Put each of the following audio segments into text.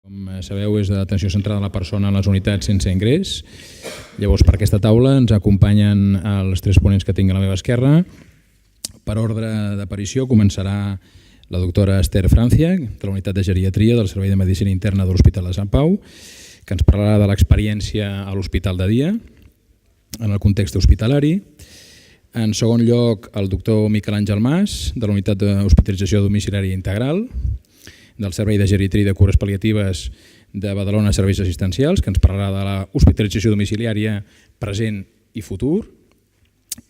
Com sabeu, és d'atenció centrada a la persona en les unitats sense ingrés. Llavors, per aquesta taula ens acompanyen els tres ponents que tinc a la meva esquerra. Per ordre d'aparició començarà la doctora Esther Francia, de la unitat de geriatria del Servei de Medicina Interna de l'Hospital de Sant Pau, que ens parlarà de l'experiència a l'hospital de dia, en el context hospitalari. En segon lloc, el doctor Miquel Àngel Mas, de la unitat d'hospitalització domiciliària integral, del Servei de Geriatria i de Cures Pal·liatives de Badalona Serveis Assistencials, que ens parlarà de l'hospitalització domiciliària present i futur.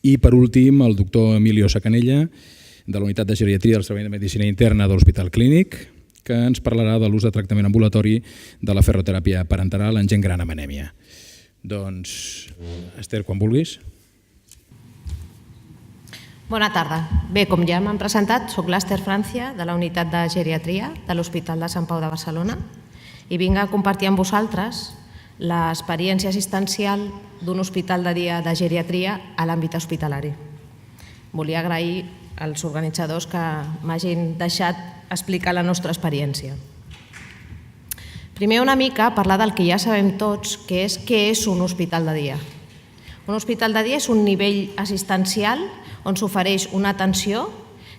I per últim, el doctor Emilio Sacanella, de la unitat de geriatria del Servei de Medicina Interna de l'Hospital Clínic, que ens parlarà de l'ús de tractament ambulatori de la ferroteràpia parenteral en gent gran amb anèmia. Doncs, Esther, quan vulguis. Bona tarda. Bé, com ja m'han presentat, soc l'Esther Francia, de la unitat de geriatria de l'Hospital de Sant Pau de Barcelona, i vinc a compartir amb vosaltres l'experiència assistencial d'un hospital de dia de geriatria a l'àmbit hospitalari. Volia agrair als organitzadors que m'hagin deixat explicar la nostra experiència. Primer una mica parlar del que ja sabem tots, que és què és un hospital de dia. Un hospital de dia és un nivell assistencial on s'ofereix una atenció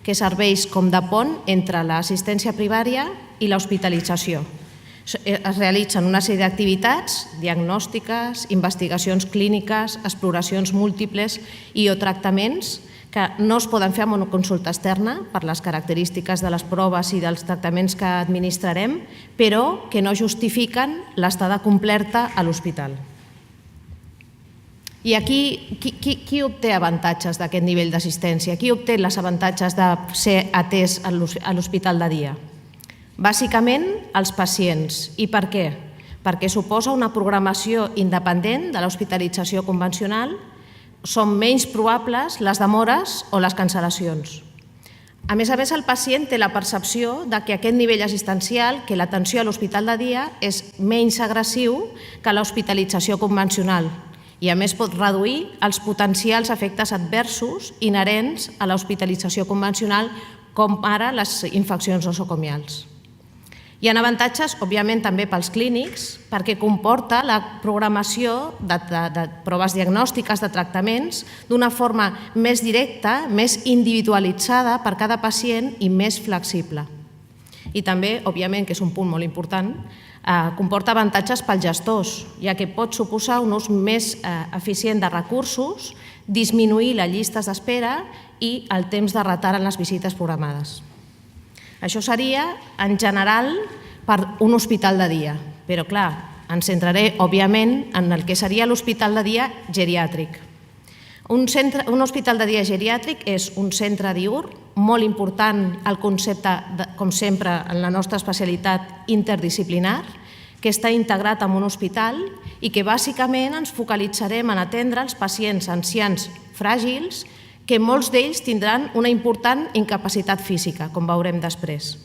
que serveix com de pont entre l'assistència primària i l'hospitalització. Es realitzen una sèrie d'activitats diagnòstiques, investigacions clíniques, exploracions múltiples i o tractaments que no es poden fer amb una consulta externa per les característiques de les proves i dels tractaments que administrarem, però que no justifiquen l'estada completa a l'hospital. I aquí, qui obté avantatges d'aquest nivell d'assistència? Qui obté els avantatges de ser atès a l'hospital de dia? Bàsicament, els pacients. I per què? Perquè suposa una programació independent de l'hospitalització convencional, són menys probables les demores o les cancel·lacions. A més, el pacient té la percepció que aquest nivell assistencial, que l'atenció a l'hospital de dia és menys agressiu que l'hospitalització convencional, i a més pot reduir els potencials efectes adversos inherents a l'hospitalització convencional, com ara les infeccions nosocomials. Hi ha avantatges, òbviament, també pels clínics, perquè comporta la programació de proves diagnòstiques, de tractaments, d'una forma més directa, més individualitzada per cada pacient i més flexible. I també, òbviament, que és un punt molt important, comporta avantatges pels gestors, ja que pot suposar un ús més eficient de recursos, disminuir les llistes d'espera i el temps de retard en les visites programades. Això seria, en general, per un hospital de dia, però clar, em centraré, òbviament, en el que seria l'hospital de dia geriàtric. Un hospital de dia geriàtric és un centre diürn, molt important el concepte, com sempre, en la nostra especialitat interdisciplinar, que està integrat en un hospital i que bàsicament ens focalitzarem en atendre els pacients ancians fràgils, que molts d'ells tindran una important incapacitat física, com veurem després.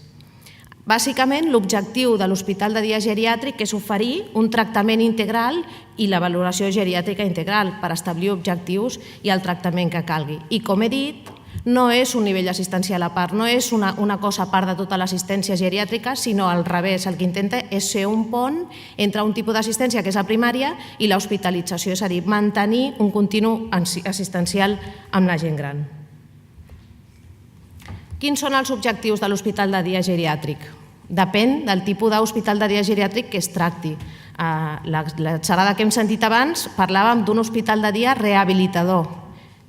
Bàsicament, l'objectiu de l'hospital de dia geriàtric és oferir un tractament integral i la valoració geriàtrica integral per establir objectius i el tractament que calgui. I, com he dit, no és un nivell assistencial a part, no és una cosa a part de tota l'assistència geriàtrica, sinó al revés. El que intenta és ser un pont entre un tipus d'assistència, que és la primària, i l'hospitalització, és a dir, mantenir un continu assistencial amb la gent gran. Quins són els objectius de l'hospital de dia geriàtric? Depèn del tipus d'hospital de dia geriàtric que es tracti. La xerrada que hem sentit abans parlàvem d'un hospital de dia rehabilitador,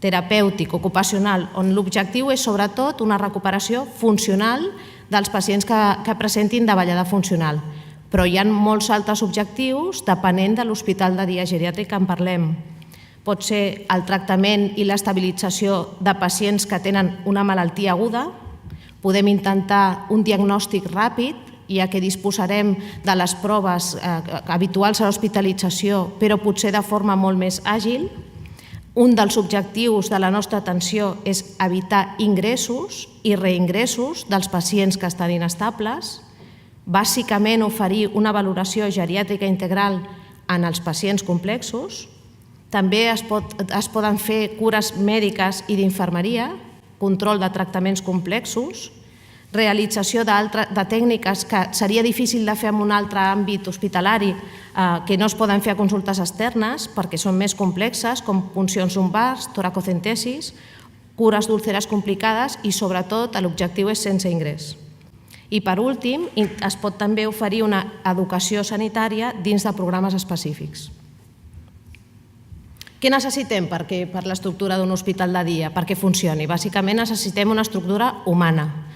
terapèutic, ocupacional, on l'objectiu és sobretot una recuperació funcional dels pacients que presentin davallada funcional. Però hi ha molts altres objectius depenent de l'hospital de dia geriàtric que en parlem. Pot ser el tractament i l'estabilització de pacients que tenen una malaltia aguda. Podem intentar un diagnòstic ràpid, ja que disposarem de les proves habituals a l'hospitalització, però potser de forma molt més àgil. Un dels objectius de la nostra atenció és evitar ingressos i reingressos dels pacients que estan inestables. Bàsicament, oferir una valoració geriàtrica integral en els pacients complexos. També es poden fer cures mèdiques i d'infermeria, control de tractaments complexos, realització de tècniques que seria difícil de fer en un altre àmbit hospitalari, que no es poden fer a consultes externes perquè són més complexes, com puncions lumbars, toracocentesis, cures d'úlceres complicades i, sobretot, l'objectiu és sense ingrés. I, per últim, es pot també oferir una educació sanitària dins de programes específics. Què necessitem per l'estructura d'un hospital de dia, perquè funcioni? Bàsicament necessitem una estructura humana.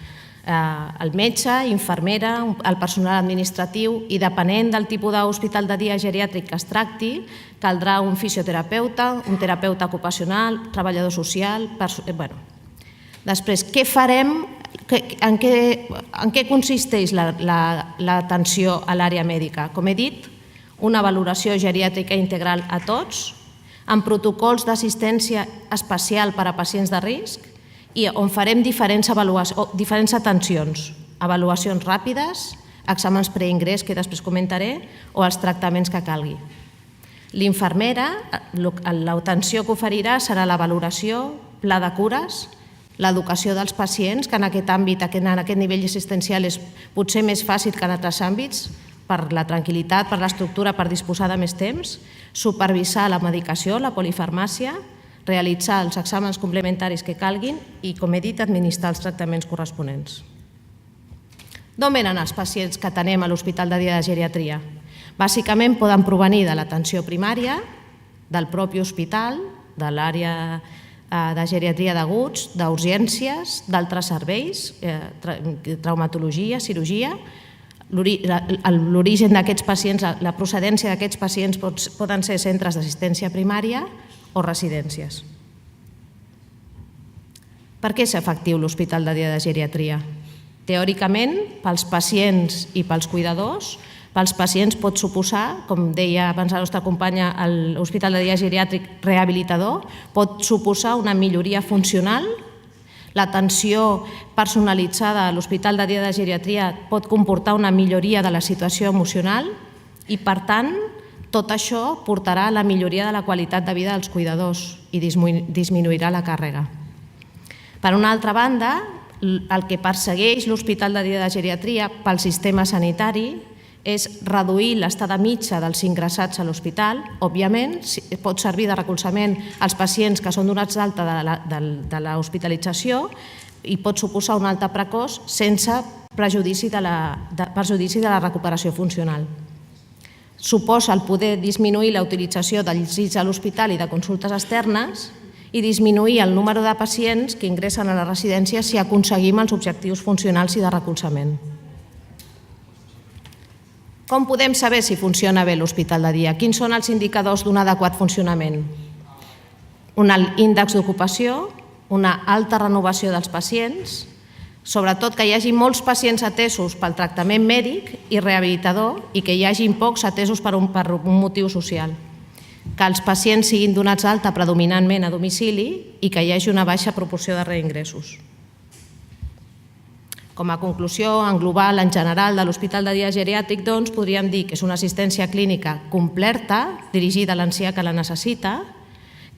El metge, infermera, el personal administratiu i, depenent del tipus d'hospital de dia geriàtric que es tracti, caldrà un fisioterapeuta, un terapeuta ocupacional, treballador social... Després, què farem? En què consisteix l'atenció a l'àrea mèdica? Com he dit, una valoració geriàtrica integral a tots, amb protocols d'assistència especial per a pacients de risc i on farem diferents atencions, avaluacions ràpides, exàmens preingrés, que després comentaré, o els tractaments que calgui. L'infermera, l'atenció que oferirà serà la valoració, pla de cures, l'educació dels pacients, que en aquest àmbit, en aquest nivell assistencial és potser més fàcil que en altres àmbits, per la tranquil·litat, per l'estructura, per disposar de més temps, supervisar la medicació, la polifarmàcia, realitzar els exàmens complementaris que calguin i, com he dit, administrar els tractaments corresponents. D'on venen els pacients que atenem a l'Hospital de Dia de Geriatria? Bàsicament poden provenir de l'atenció primària, del propi hospital, de l'àrea de geriatria d'aguts, d'urgències, d'altres serveis, traumatologia, cirurgia. L'origen d'aquests pacients, la procedència d'aquests pacients poden ser centres d'assistència primària o residències. Per què és efectiu l'Hospital de Dia de Geriatria? Teòricament, pels pacients i pels cuidadors, pels pacients pot suposar, com deia abans la nostra companya, l'Hospital de Dia Geriàtric rehabilitador, pot suposar una milloria funcional. L'atenció personalitzada a l'Hospital de Dia de Geriatria pot comportar una milloria de la situació emocional i, per tant, tot això portarà a la milloria de la qualitat de vida dels cuidadors i disminuirà la càrrega. Per una altra banda, el que persegueix l'Hospital de Dia de Geriatria pel sistema sanitari és reduir l'estada mitja dels ingressats a l'hospital. Òbviament, pot servir de recolzament als pacients que són donats d'alta de l'hospitalització i pot suposar un alta precoç sense perjudici de la recuperació funcional. Suposa el poder disminuir la utilització dels llits a l'hospital i de consultes externes i disminuir el número de pacients que ingressen a la residència si aconseguim els objectius funcionals i de recolzament. Com podem saber si funciona bé l'hospital de dia? Quins són els indicadors d'un adequat funcionament? Un alt índex d'ocupació, una alta renovació dels pacients, sobretot que hi hagi molts pacients atesos pel tractament mèdic i rehabilitador i que hi hagi pocs atesos per un motiu social, que els pacients siguin donats d'alta predominantment a domicili i que hi hagi una baixa proporció de reingressos. Com a conclusió, en global, en general, de l'Hospital de Dia Geriàtric, doncs, podríem dir que és una assistència clínica completa, dirigida a l'ancià que la necessita,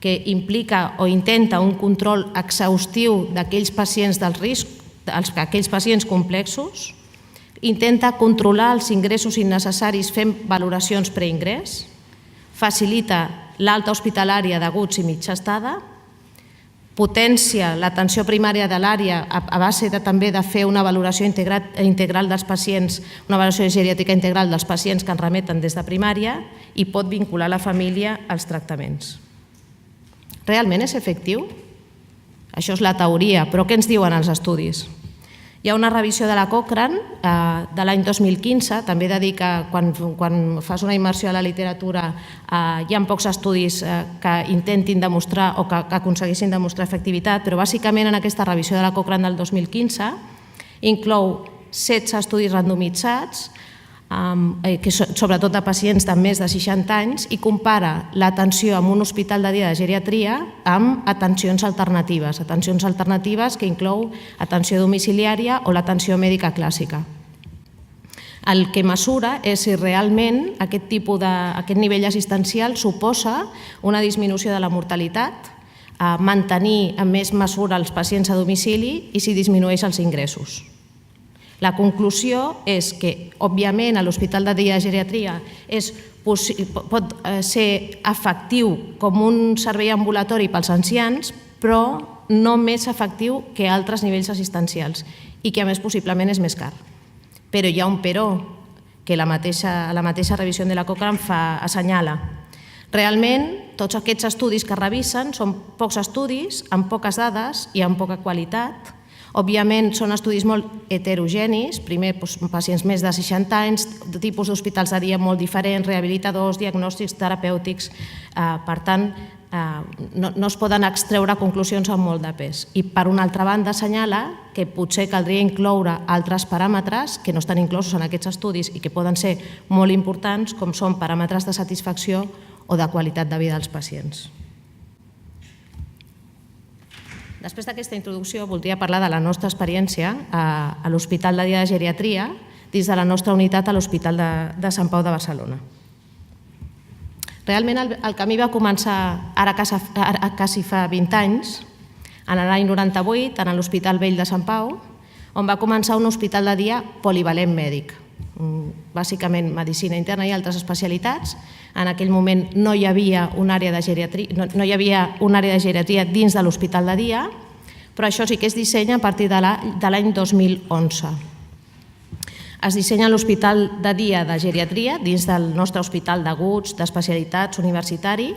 que implica o intenta un control exhaustiu d'aquells pacients del risc, aquells pacients complexos, intenta controlar els ingressos innecessaris fent valoracions preingrés, facilita l'alta hospitalària d'aguts i mitja estada, potència l'atenció primària de l'àrea a base també de fer una valoració integral dels pacients, una valoració geriàtrica integral dels pacients que ens remeten des de primària i pot vincular la família als tractaments. Realment és efectiu? Això és la teoria, però què ens diuen els estudis? Hi ha una revisió de la Cochrane de l'any 2015, també dedica, quan fas una immersió a la literatura, hi ha pocs estudis que intentin demostrar o que aconseguissin demostrar efectivitat, però bàsicament en aquesta revisió de la Cochrane del 2015 inclou 16 estudis randomitzats, sobretot de pacients de més de 60 anys, i compara l'atenció en un hospital de dia de geriatria amb atencions alternatives que inclou atenció domiciliària o l'atenció mèdica clàssica. El que mesura és si realment aquest nivell assistencial suposa una disminució de la mortalitat, mantenir en més mesura els pacients a domicili i si disminueix els ingressos. La conclusió és que, òbviament, a l'Hospital de Dia de Geriatria pot ser efectiu com un servei ambulatori pels ancians, però no més efectiu que altres nivells assistencials i que, a més, possiblement és més car. Però hi ha un però que la mateixa revisió de la Cochrane assenyala. Realment, tots aquests estudis que revisen són pocs estudis, amb poques dades i amb poca qualitat. Òbviament, són estudis molt heterogenis, primer pacients més de 60 anys, de tipus d'hospitals de dia molt diferents, rehabilitadors, diagnòstics, terapèutics. Per tant, no es poden extreure conclusions amb molt de pes. I, per una altra banda, assenyala que potser caldria incloure altres paràmetres que no estan inclosos en aquests estudis i que poden ser molt importants, com són paràmetres de satisfacció o de qualitat de vida dels pacients. Després d'aquesta introducció, voldria parlar de la nostra experiència a l'Hospital de Dia de Geriatria dins de la nostra unitat a l'Hospital de Sant Pau de Barcelona. Realment el camí va començar ara quasi fa 20 anys, en l'any 98, en l'Hospital Vell de Sant Pau, on va començar un hospital de dia polivalent mèdic, bàsicament medicina interna i altres especialitats. En aquell moment no hi havia una àrea de geriatria dins de l'hospital de dia, però això sí que es dissenya a partir de l'any 2011. Es dissenya l'hospital de dia de geriatria dins del nostre hospital d'aguts, d'especialitats, universitari,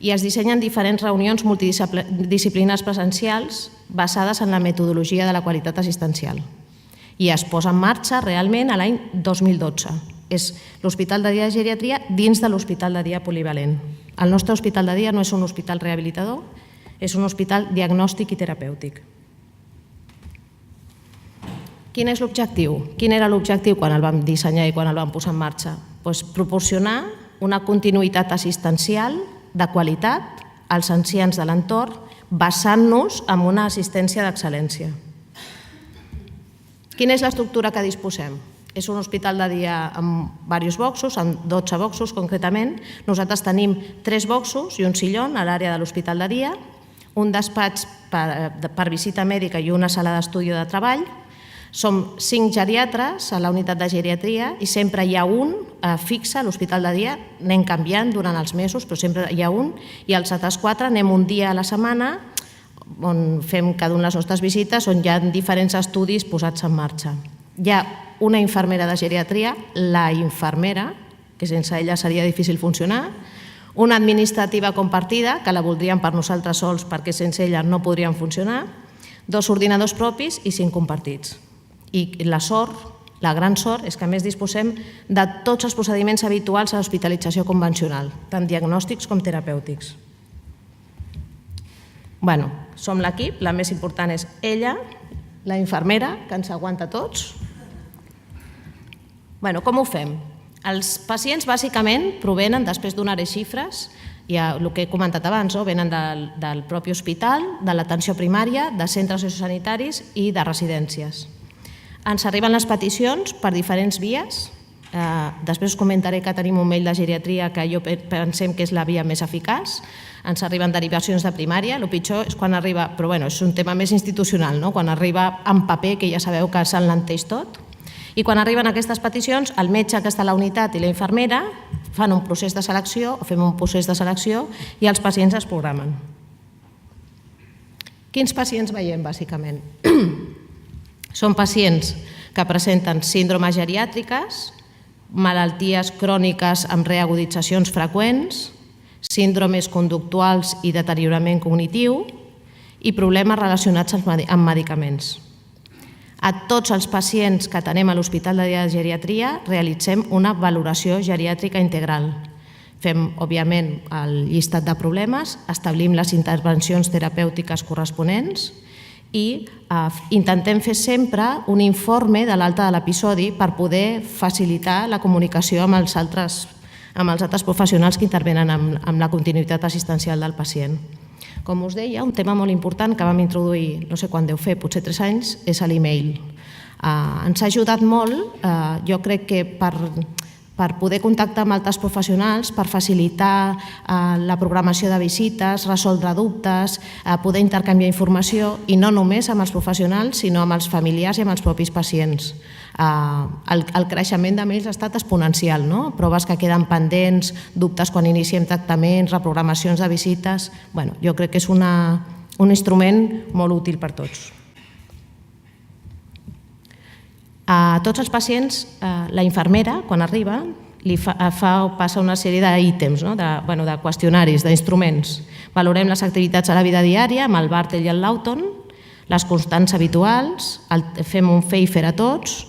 i es dissenyen diferents reunions multidisciplinars presencials basades en la metodologia de la qualitat assistencial. I es posa en marxa realment a l'any 2012. És l'hospital de dia de geriatria dins de l'hospital de dia polivalent. El nostre hospital de dia no és un hospital rehabilitador, és un hospital diagnòstic i terapèutic. Quin és l'objectiu? Quin era l'objectiu quan el vam dissenyar i quan el vam posar en marxa? Proporcionar una continuïtat assistencial de qualitat als ancians de l'entorn, basant-nos en una assistència d'excel·lència. Quina és l'estructura que disposem? És un hospital de dia amb diversos boxos, amb 12 boxos concretament. Nosaltres tenim 3 boxos i un sillón a l'àrea de l'hospital de dia, un despatx per visita mèdica i una sala d'estudi de treball. Som 5 geriatres a la unitat de geriatria i sempre hi ha un fixe a l'hospital de dia. Anem canviant durant els mesos, però sempre hi ha un. I els altres 4 anem un dia a la setmana on fem cada una de les nostres visites, on hi ha diferents estudis posats en marxa. Hi ha una infermera de geriatria, la infermera, que sense ella seria difícil funcionar, una administrativa compartida, que la voldríem per nosaltres sols perquè sense ella no podrien funcionar, 2 ordinadors propis i 5 compartits. I la sort, la gran sort, és que a més disposem de tots els procediments habituals a l'hospitalització convencional, tant diagnòstics com terapèutics. Bé, som l'equip, la més important és ella, la infermera, que ens aguanta tots. Bé, com ho fem? Els pacients bàsicament provenen, després donaré xifres, ja el que he comentat abans, venen del propi hospital, de l'atenció primària, de centres sociosanitaris i de residències. Ens arriben les peticions per diferents vies. Després us comentaré que tenim un mail de geriatria que jo pensem que és la via més eficaç. Ens arriben derivacions de primària, el pitjor és quan arriba, però bé, és un tema més institucional, quan arriba en paper, que ja sabeu que s'enlenteix tot. I quan arriben aquestes peticions, el metge que està a la unitat i la infermera fan un procés de selecció, o fem un procés de selecció, i els pacients es programen. Quins pacients veiem, bàsicament? Són pacients que presenten síndromes geriàtriques, malalties cròniques amb reaguditzacions freqüents, síndromes conductuals i deteriorament cognitiu i problemes relacionats amb medicaments. A tots els pacients que tenem a l'Hospital de Dia de Geriatria realitzem una valoració geriàtrica integral. Fem, òbviament, el llistat de problemes, establim les intervencions terapèutiques corresponents i intentem fer sempre un informe de l'alta de l'episodi per poder facilitar la comunicació amb els altres professionals que intervenen amb la continuïtat assistencial del pacient. Com us deia, un tema molt important que vam introduir, no sé quan deu fer, potser 3 anys, és l'e-mail. Ens ha ajudat molt, jo crec que per poder contactar amb altres professionals, per facilitar la programació de visites, resoldre dubtes, poder intercanviar informació, i no només amb els professionals, sinó amb els familiars i amb els propis pacients. El creixement de mails ha estat exponencial, proves que queden pendents, dubtes quan iniciem tractaments, reprogramacions de visites. Jo crec que és un instrument molt útil per tots. A tots els pacients, la infermera, quan arriba, passa una sèrie d'ítems, de qüestionaris, d'instruments. Valorem les activitats a la vida diària amb el Bartel i el Lawton, les constants habituals, fem un fer i fer a tots,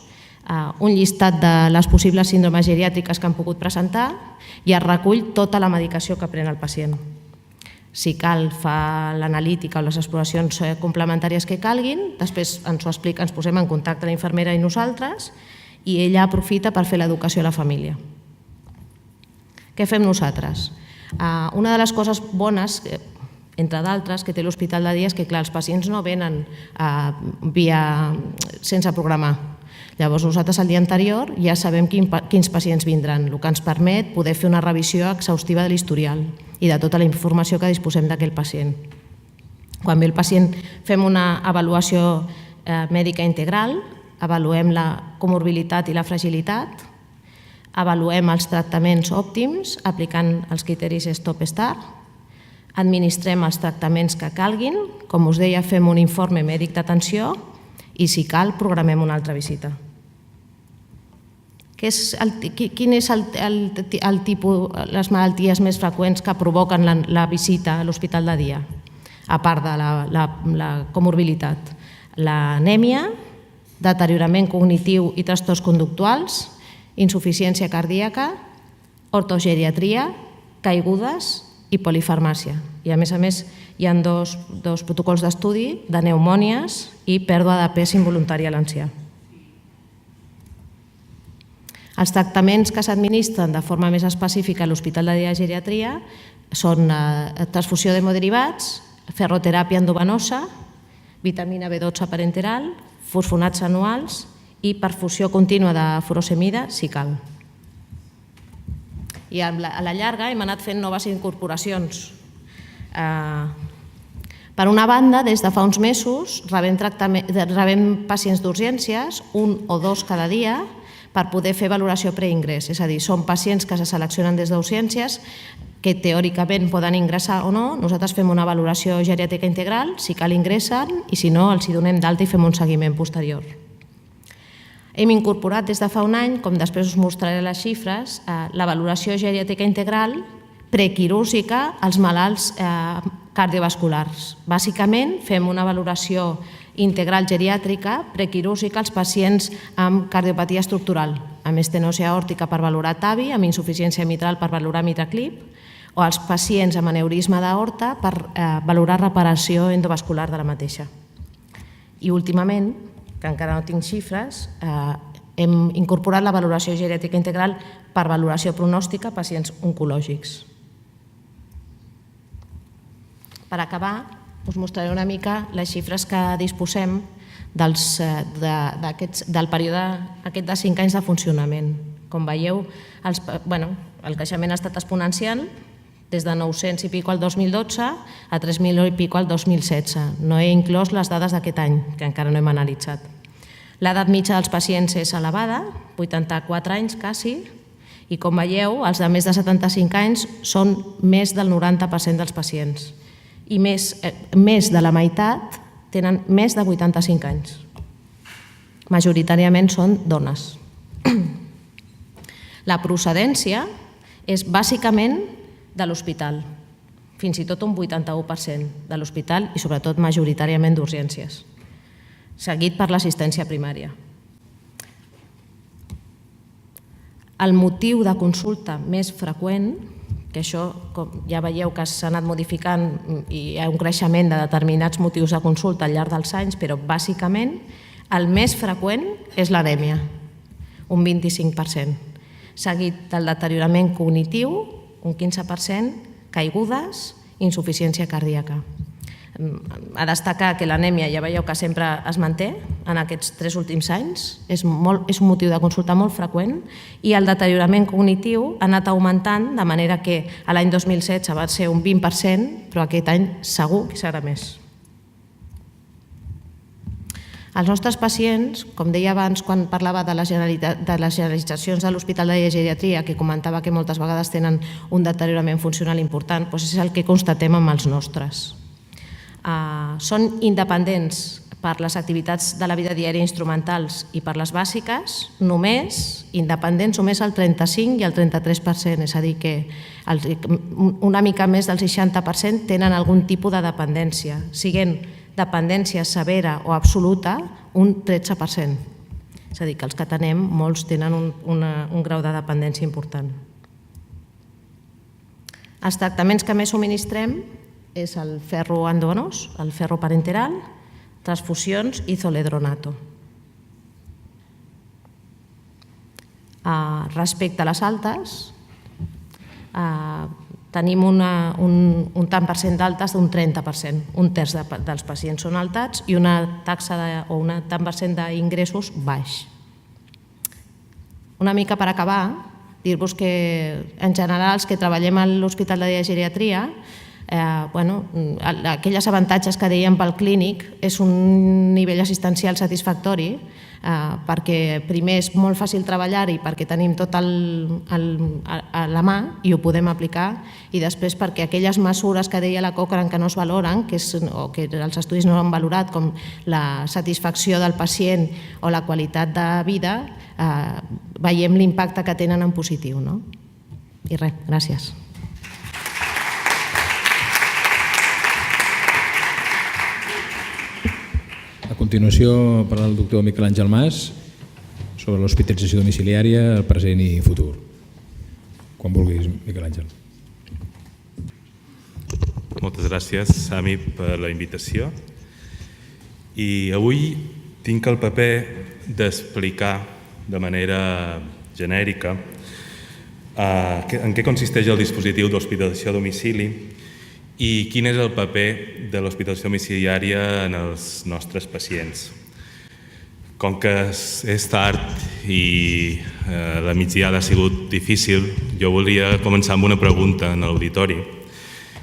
un llistat de les possibles síndromes geriàtriques que han pogut presentar i es recull tota la medicació que pren el pacient. Si cal, fa l'analítica o les exploracions complementàries que calguin, després ens ho explica, ens posem en contacte la infermera i nosaltres i ella aprofita per fer l'educació a la família. Què fem nosaltres? Una de les coses bones, entre d'altres, que té l'hospital de dia és que els pacients no venen sense programar. Llavors nosaltres el dia anterior ja sabem quins pacients vindran, el que ens permet poder fer una revisió exhaustiva de l'historial i de tota la informació que disposem d'aquell pacient. Quan ve el pacient fem una avaluació mèdica integral, avaluem la comorbilitat i la fragilitat, avaluem els tractaments òptims aplicant els criteris Stop-Start, administrem els tractaments que calguin, com us deia, fem un informe mèdic d'atenció i, si cal, programem una altra visita. Quin és el tipus, les malalties més freqüents que provoquen la visita a l'hospital de dia, a part de la comorbilitat? L'anèmia, deteriorament cognitiu i trastorns conductuals, insuficiència cardíaca, ortogeriatria, caigudes i polifarmàcia. I a més, hi ha dos protocols d'estudi de pneumònies i pèrdua de pes involuntària a l'ancià. Els tractaments que s'administren de forma més específica a l'Hospital de Dia de Geriatria són transfusió d'hemodderivats, ferroteràpia endovenosa, vitamina B12 parenteral, fosfonats anuals i perfusió contínua de furosemida, si cal. I a la llarga hem anat fent noves incorporacions. Per una banda, des de fa uns mesos rebem pacients d'urgències, un o dos cada dia, per poder fer valoració preingrés. És a dir, són pacients que se seleccionen des d'urgències que teòricament poden ingressar o no. Nosaltres fem una valoració geriàtrica integral, si cal ingressen i si no els donem d'alta i fem un seguiment posterior. Hem incorporat des de fa un any, com després us mostraré les xifres, la valoració geriàtrica integral prequirúrgica als malalts cardiovasculars. Bàsicament, fem una valoració integral geriàtrica prequirúrgica als pacients amb cardiopatia estructural, amb estenòsia aòrtica per valorar TAVI, amb insuficiència mitral per valorar mitraclip, o als pacients amb aneurisma d'aorta per valorar reparació endovascular de la mateixa. I últimament, que encara no tinc xifres, hem incorporat la valoració geriàtrica integral per valoració pronòstica a pacients oncològics. Per acabar, us mostraré una mica les xifres que disposem del període aquest de 5 anys de funcionament. Com veieu, el creixement ha estat exponencial, des de 900 i pico al 2012 a 3.000 i pico al 2016. No he inclòs les dades d'aquest any, que encara no hem analitzat. L'edat mitja dels pacients és elevada, 84 anys quasi, i com veieu, els de més de 75 anys són més del 90% dels pacients. I més de la meitat tenen més de 85 anys. Majoritàriament són dones. La procedència és bàsicament de l'hospital, fins i tot un 81% de l'hospital i sobretot majoritàriament d'urgències, seguit per l'assistència primària. El motiu de consulta més freqüent, que això ja veieu que s'ha anat modificant i hi ha un creixement de determinats motius de consulta al llarg dels anys, però bàsicament el més freqüent és l'anèmia, un 25%, seguit del deteriorament cognitiu, un 15%, caigudes, insuficiència cardíaca. A destacar que l'anèmia, ja veieu que sempre es manté en aquests 3 últims anys, és un motiu de consulta molt freqüent, i el deteriorament cognitiu ha anat augmentant, de manera que l'any 2016 va ser un 20%, però aquest any segur que serà més. Els nostres pacients, com deia abans quan parlava de les generalitzacions de l'Hospital de Geriatria, que comentava que moltes vegades tenen un deteriorament funcional important, doncs és el que constatem amb els nostres. Són independents per les activitats de la vida diària instrumentals i per les bàsiques, independents només el 35 i el 33%, és a dir, que una mica més del 60% tenen algun tipus de dependència, siguent dependència severa o absoluta, un 13%. És a dir, que els que tenem, molts tenen un grau de dependència important. Els tractaments que més subministrem és el ferro endovenoso, el ferro parenteral, transfusions i zoledronato. Respecte a les altes, tenim un tant per cent d'altes d'un 30%. Un terç dels pacients són altats i una taxa o un tant per cent d'ingressos baix. Una mica per acabar, dir-vos que en general els que treballem a l'Hospital de Geriatria, aquells avantatges que dèiem pel clínic és un nivell assistencial satisfactori, perquè primer és molt fàcil treballar-hi perquè tenim tot a la mà i ho podem aplicar, i després perquè aquelles mesures que deia la Cochrane que no es valoren o que els estudis no han valorat, com la satisfacció del pacient o la qualitat de vida, veiem l'impacte que tenen en positiu. I res, gràcies. A continuació parla el doctor Miquel Àngel Mas sobre l'hospitalització domiciliària, el present i futur. Quan vulguis, Miquel Àngel. Moltes gràcies, Sami, per la invitació. I avui tinc el paper d'explicar de manera genèrica en què consisteix el dispositiu d'hospitalització a domicili i quin és el paper de l'hospitalització domiciliària en els nostres pacients. Com que és tard i la migdiada ha sigut difícil, jo volia començar amb una pregunta en l'auditori.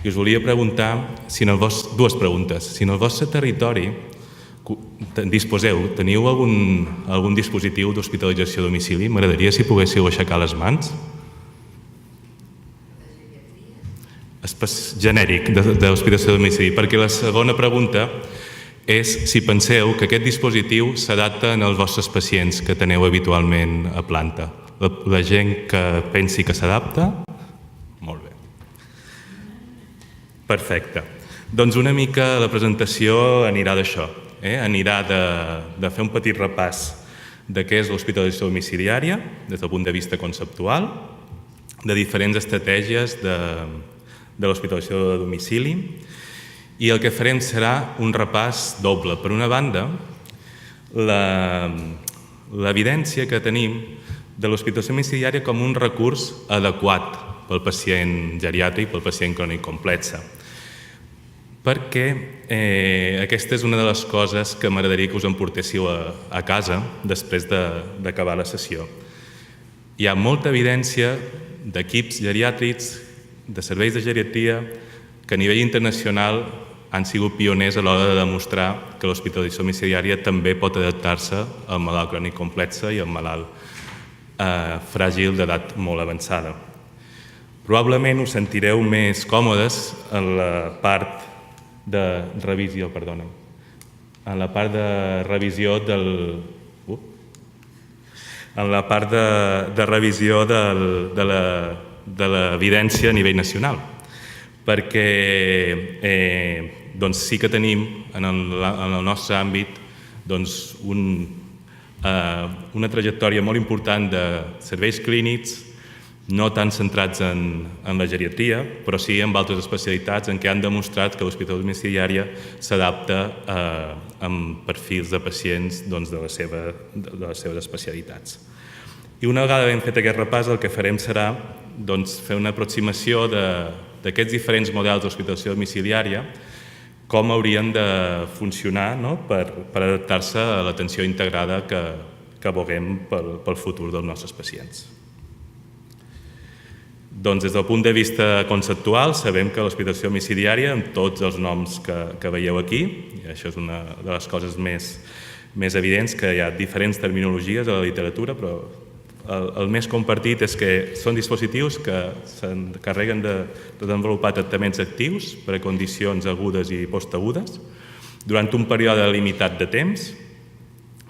I us volia preguntar, dues preguntes. Si en el vostre territori teniu algun dispositiu d'hospitalització a domicili, m'agradaria si poguéssiu aixecar les mans. Genèric d'hospitalització a domicili, perquè la segona pregunta és si penseu que aquest dispositiu s'adapta als vostres pacients que teniu habitualment a planta. La gent que pensi que s'adapta? Molt bé. Perfecte. Doncs una mica la presentació anirà d'això. Anirà de fer un petit repàs de què és l'hospitalització domiciliària des del punt de vista conceptual, de diferents estratègies de l'hospitalització a domicili, i el que farem serà un repàs doble. Per una banda, l'evidència que tenim de l'hospitalització domiciliària com un recurs adequat pel pacient geriàtric, pel pacient crònic complexa, perquè aquesta és una de les coses que m'agradaria que us emportéssiu a casa després d'acabar la sessió. Hi ha molta evidència d'equips geriàtrics, de serveis de geriatria, que a nivell internacional han sigut pioners a l'hora de demostrar que l'hospitalització domiciliària també pot adaptar-se al malalt crònic complex i al malalt fràgil d'edat molt avançada. Probablement us sentireu més còmodes en la part de revisió, en la part de revisió de l'evidència a nivell nacional, perquè sí que tenim en el nostre àmbit una trajectòria molt important de serveis clínics, no tan centrats en la geriatria, però sí en altres especialitats en què han demostrat que l'hospitalització domiciliària s'adapta amb perfils de pacients de les seves especialitats. I una vegada ben fet aquest repàs, el que farem serà fer una aproximació d'aquests diferents models d'hospitalització domiciliària, com haurien de funcionar per adaptar-se a l'atenció integrada que aboguem pel futur dels nostres pacients. Des del punt de vista conceptual, sabem que l'hospitalització domiciliària, amb tots els noms que veieu aquí, i això és una de les coses més més evidents, que hi ha diferents terminologies a la literatura, però el més compartit és que són dispositius que s'encarreguen de desenvolupar tractaments actius per a condicions agudes i postagudes durant un període limitat de temps,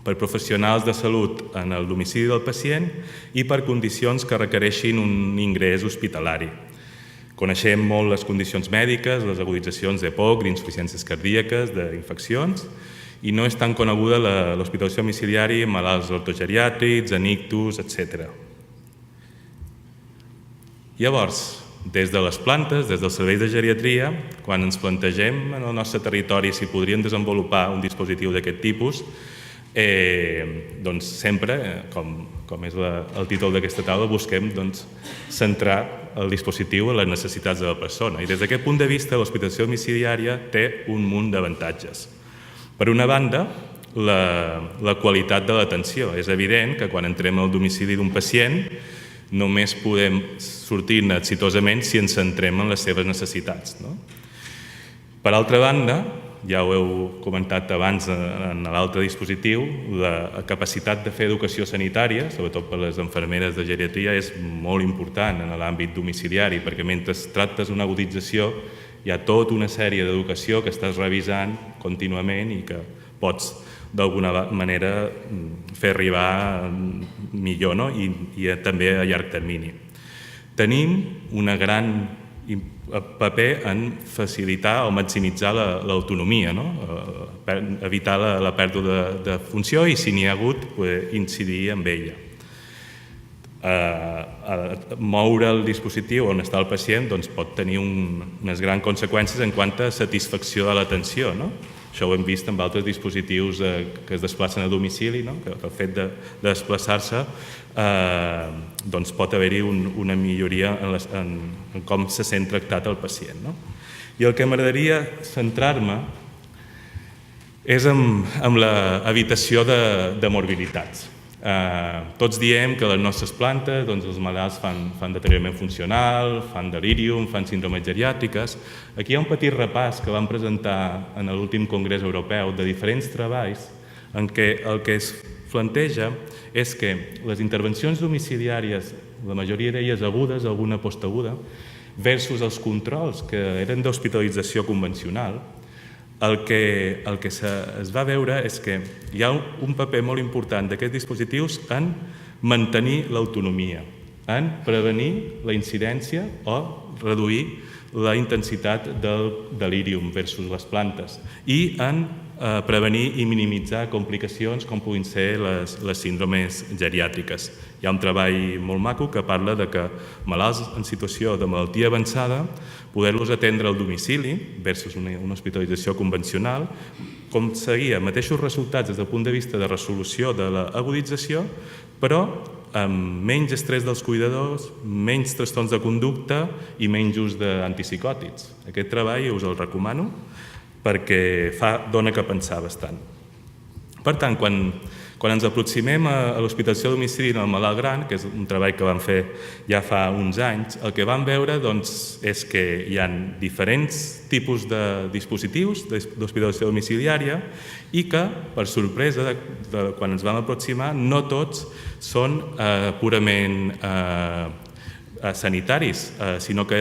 per professionals de salut en el domicili del pacient i per condicions que requereixin un ingrés hospitalari. Coneixem molt les condicions mèdiques, les aguditzacions d'EPOC, d'insuficiències cardíaques, d'infeccions, i no és tan coneguda l'hospitalització domiciliària en malalts ortogeriàtrics, en ictus, etc. Llavors, des de les plantes, des dels serveis de geriatria, quan ens plantegem en el nostre territori si podríem desenvolupar un dispositiu d'aquest tipus, doncs sempre, com és el títol d'aquesta taula, busquem centrar el dispositiu en les necessitats de la persona. I des d'aquest punt de vista, l'hospitalització domiciliària té un munt d'avantatges. Per una banda, la qualitat de l'atenció. És evident que quan entrem al domicili d'un pacient només podem sortir-ne exitosament si ens centrem en les seves necessitats. Per altra banda, ja ho heu comentat abans en l'altre dispositiu, la capacitat de fer educació sanitària, sobretot per les infermeres de geriatria, és molt important en l'àmbit domiciliari, perquè mentre tractes una agudització hi ha tota una sèrie d'educació que estàs revisant contínuament i que pots d'alguna manera fer arribar millor, i també a llarg termini. Tenim un gran paper en facilitar o maximitzar l'autonomia, evitar la pèrdua de funció i, si n'hi ha hagut, incidir en ella. Moure el dispositiu on està el pacient pot tenir unes grans conseqüències en quant a satisfacció de l'atenció. Això ho hem vist amb altres dispositius que es desplacen a domicili, que el fet de desplaçar-se pot haver-hi una milloria en com se sent tractat el pacient. I el que m'agradaria centrar-me és en l'evitació de morbiditats. Tots diem que a les nostres plantes els malalts fan deteriorament funcional, fan delírium, fan síndromes geriàtriques. Aquí hi ha un petit repàs que vam presentar en l'últim Congrés Europeu de diferents treballs en què el que es planteja és que les intervencions domiciliàries, la majoria d'elles agudes, alguna postaguda, versus els controls que eren d'hospitalització convencional, el que es va veure és que hi ha un paper molt important d'aquests dispositius en mantenir l'autonomia, en prevenir la incidència o reduir la intensitat del delírium versus les plantes i en prevenir i minimitzar complicacions com puguin ser les síndromes geriàtriques. Hi ha un treball molt maco que parla de que malalts en situació de malaltia avançada, poder-los atendre al domicili versus una hospitalització convencional, aconseguir mateixos resultats des del punt de vista de resolució de l'agudització, però amb menys estrès dels cuidadors, menys trastorns de conducta i menys ús d'antipsicòtics. Aquest treball us el recomano perquè dona que pensar bastant. Per tant, quan ens aproximem a l'hospitalització a domicili en el malalt gran, que és un treball que vam fer ja fa uns anys, el que vam veure és que hi ha diferents tipus de dispositius d'hospitalització domiciliària i que, per sorpresa, quan ens vam aproximar, no tots són purament sanitaris, sinó que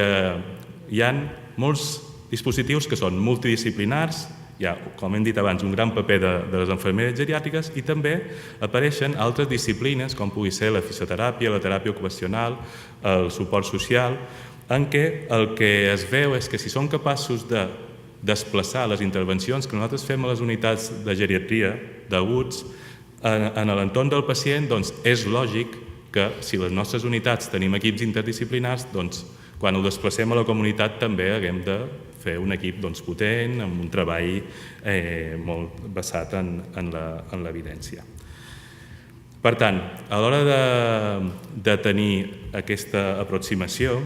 hi ha molts dispositius que són multidisciplinars. Hi ha, com hem dit abans, un gran paper de les infermeres geriàtriques i també apareixen altres disciplines, com pugui ser la fisioteràpia, la teràpia ocupacional, el suport social, en què el que es veu és que si som capaços de desplaçar les intervencions que nosaltres fem a les unitats de geriatria d'aguts en l'entorn del pacient, doncs és lògic que si les nostres unitats tenim equips interdisciplinars, doncs quan ho desplacem a la comunitat també haguem de fer un equip potent, amb un treball molt basat en l'evidència. Per tant, a l'hora de tenir aquesta aproximació,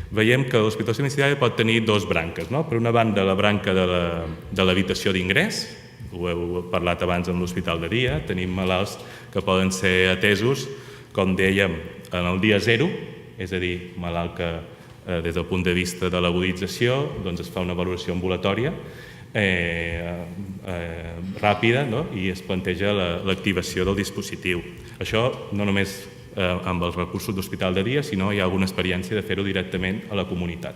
veiem que l'hospitalització domiciliària pot tenir dues branques. Per una banda, la branca de l'habitació d'ingrés, ho heu parlat abans amb l'hospital de dia, tenim malalts que poden ser atesos, com dèiem, en el dia zero, és a dir, malalt que des del punt de vista de l'agudització es fa una valoració ambulatòria ràpida, i es planteja l'activació del dispositiu. Això no només amb els recursos d'hospital de dia, sinó hi ha alguna experiència de fer-ho directament a la comunitat.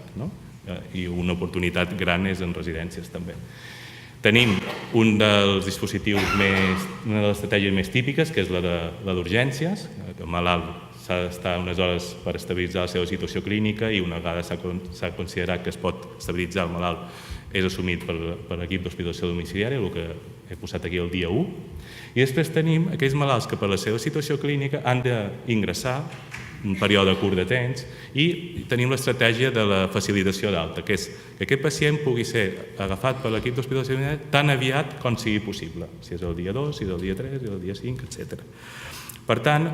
I una oportunitat gran és en residències també. Tenim un dels dispositius, una de les estratègies més típiques, que és la d'urgències, que el malalt s'ha d'estar unes hores per estabilitzar la seva situació clínica i una vegada s'ha considerat que es pot estabilitzar el malalt és assumit per l'equip d'hospitalització domiciliària, el que he posat aquí el dia 1. I després tenim aquells malalts que per la seva situació clínica han d'ingressar un període curt de temps i tenim l'estratègia de la facilitació d'alta, que és que aquest pacient pugui ser agafat per l'equip d'hospitalització domiciliària tan aviat com sigui possible, si és el dia 2, si és el dia 3, si és el dia 5, etc. Per tant,